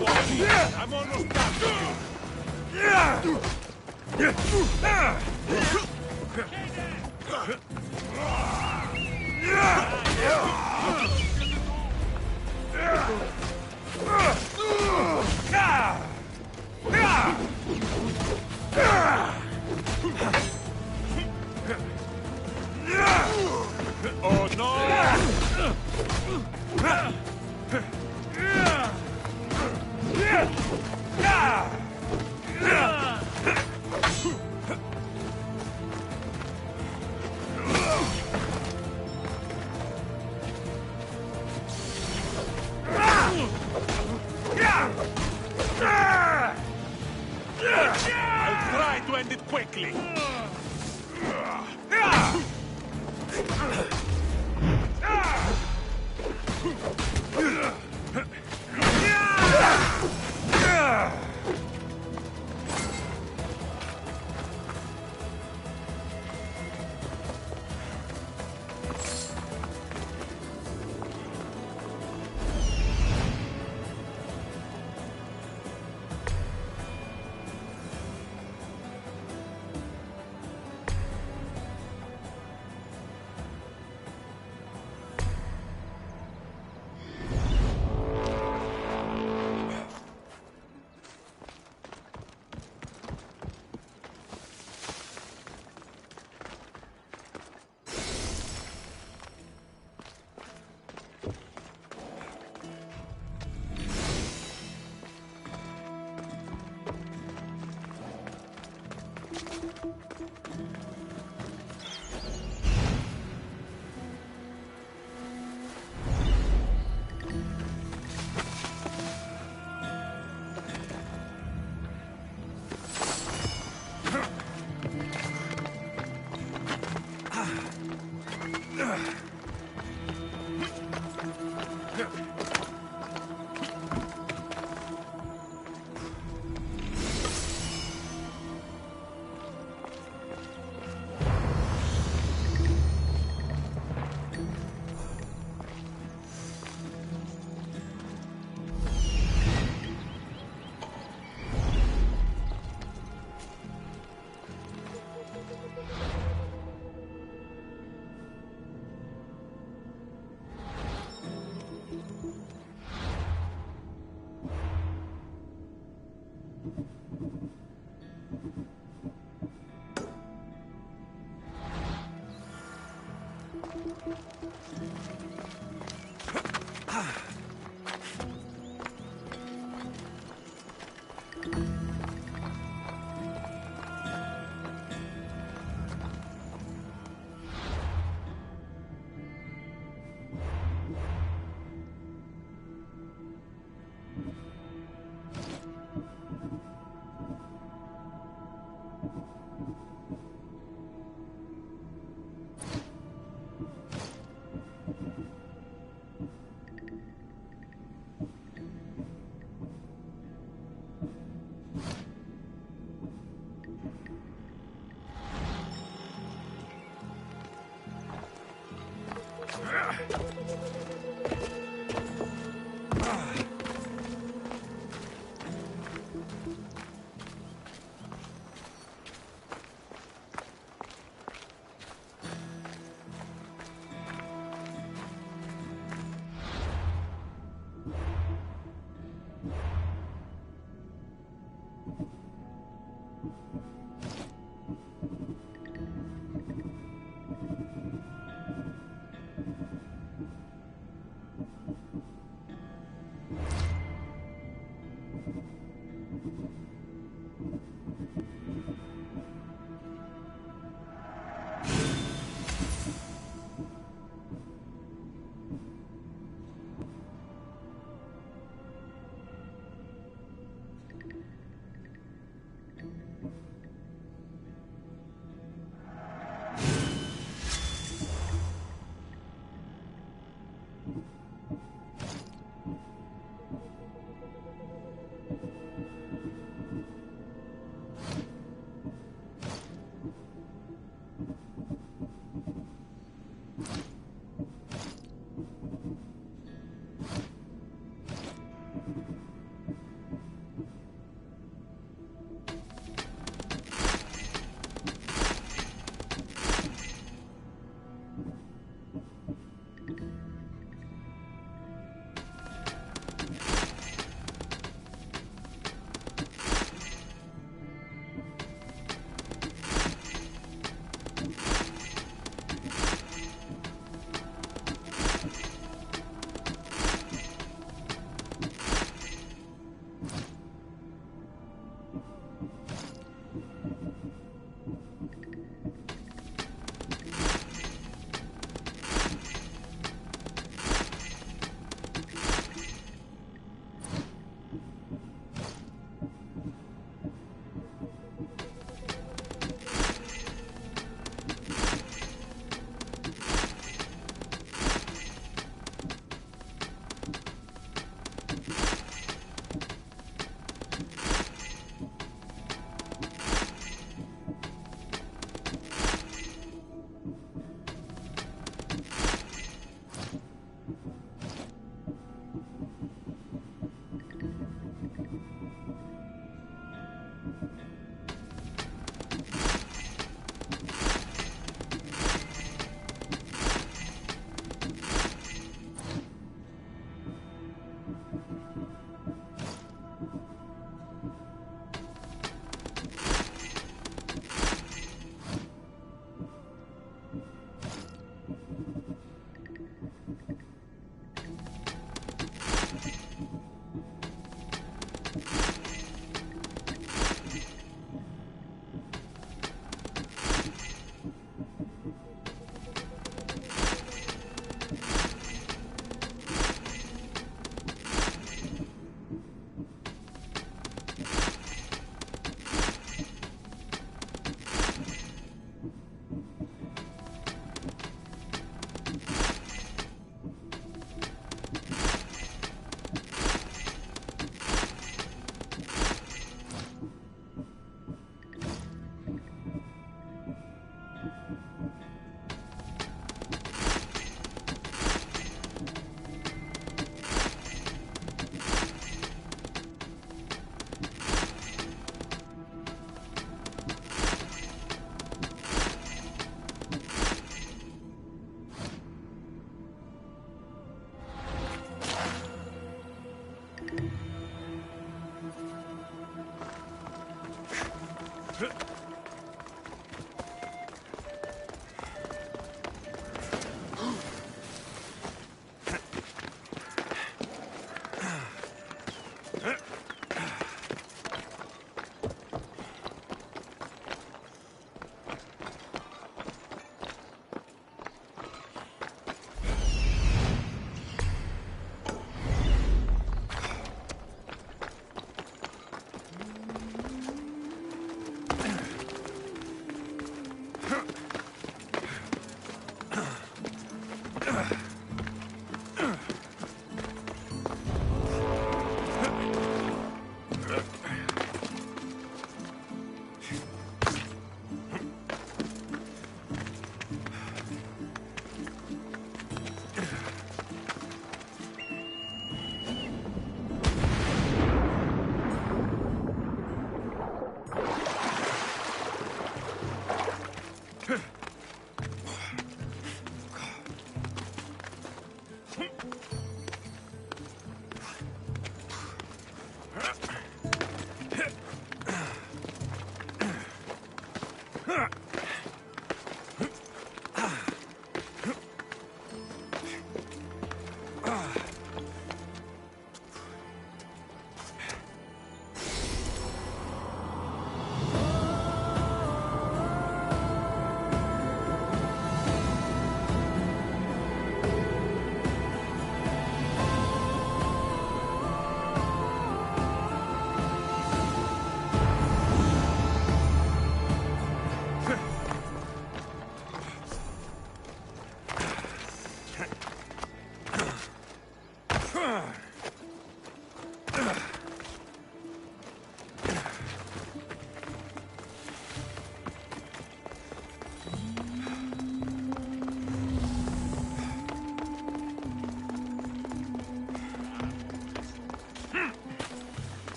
worry, I'm almost done Oh I'll try to end it quickly.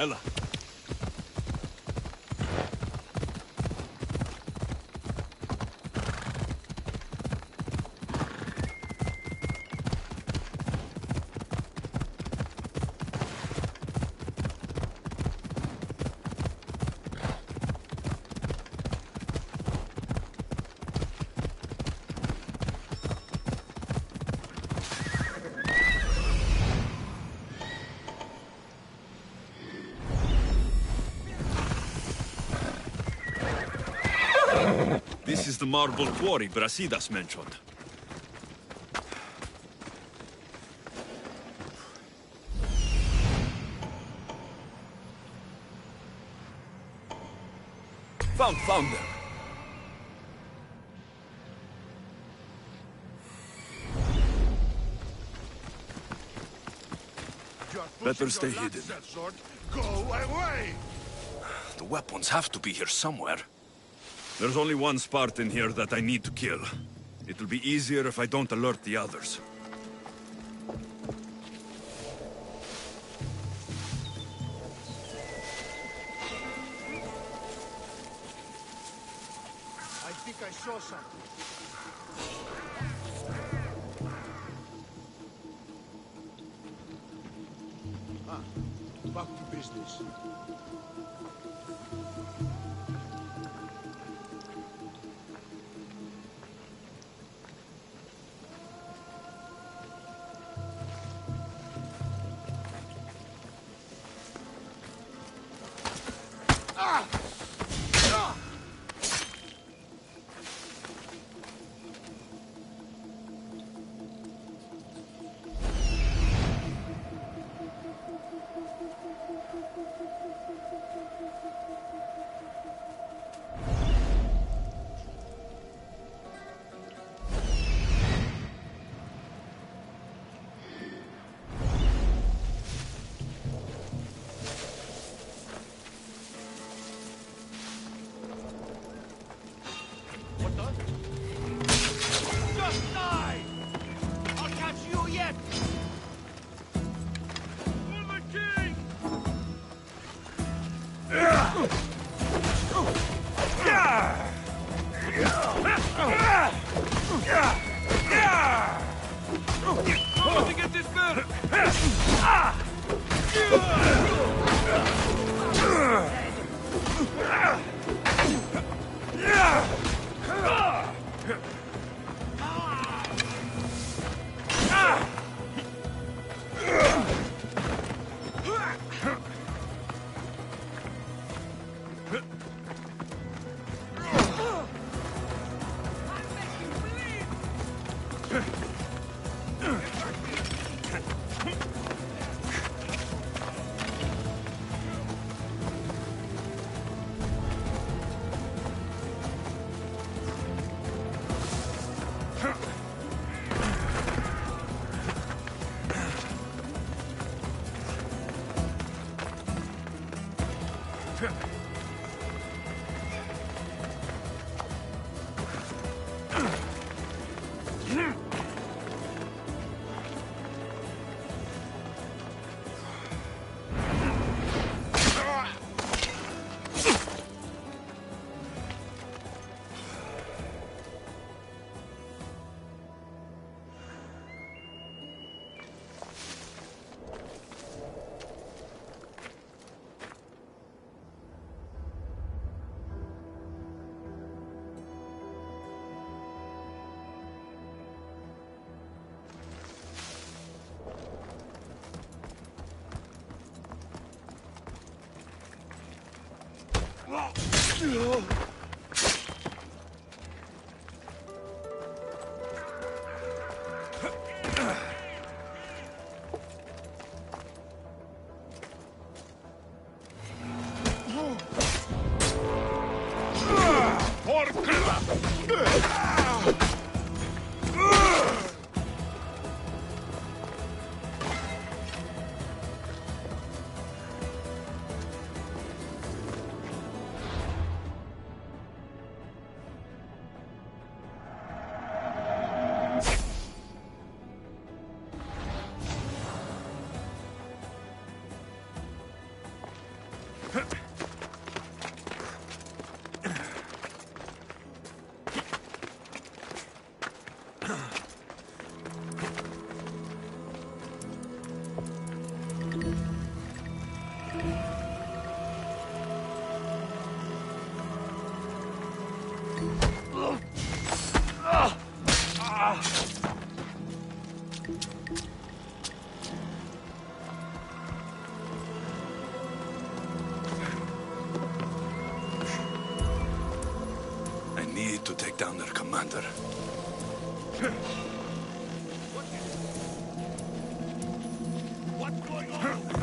Ella. This is the marble quarry Brasidas mentioned. Found them. Better stay hidden. Go away! The weapons have to be here somewhere. There's only one Spartan here that I need to kill. It'll be easier if I don't alert the others. I think I saw something. Back to business. down their commander. What's going on?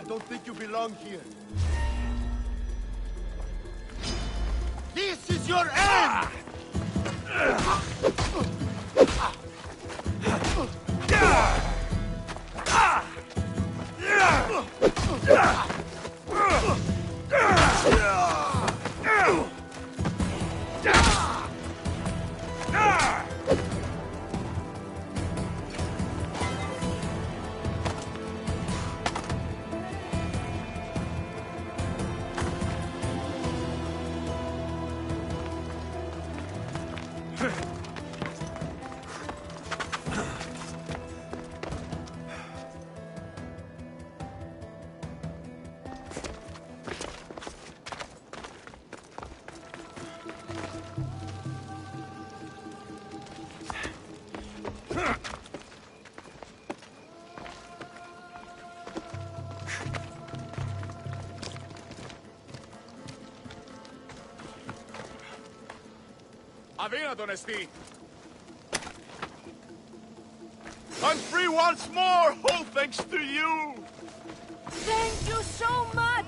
I don't think you belong here. This is your end! Avina, Honesty! I'm free once more, all thanks to you! Thank you so much!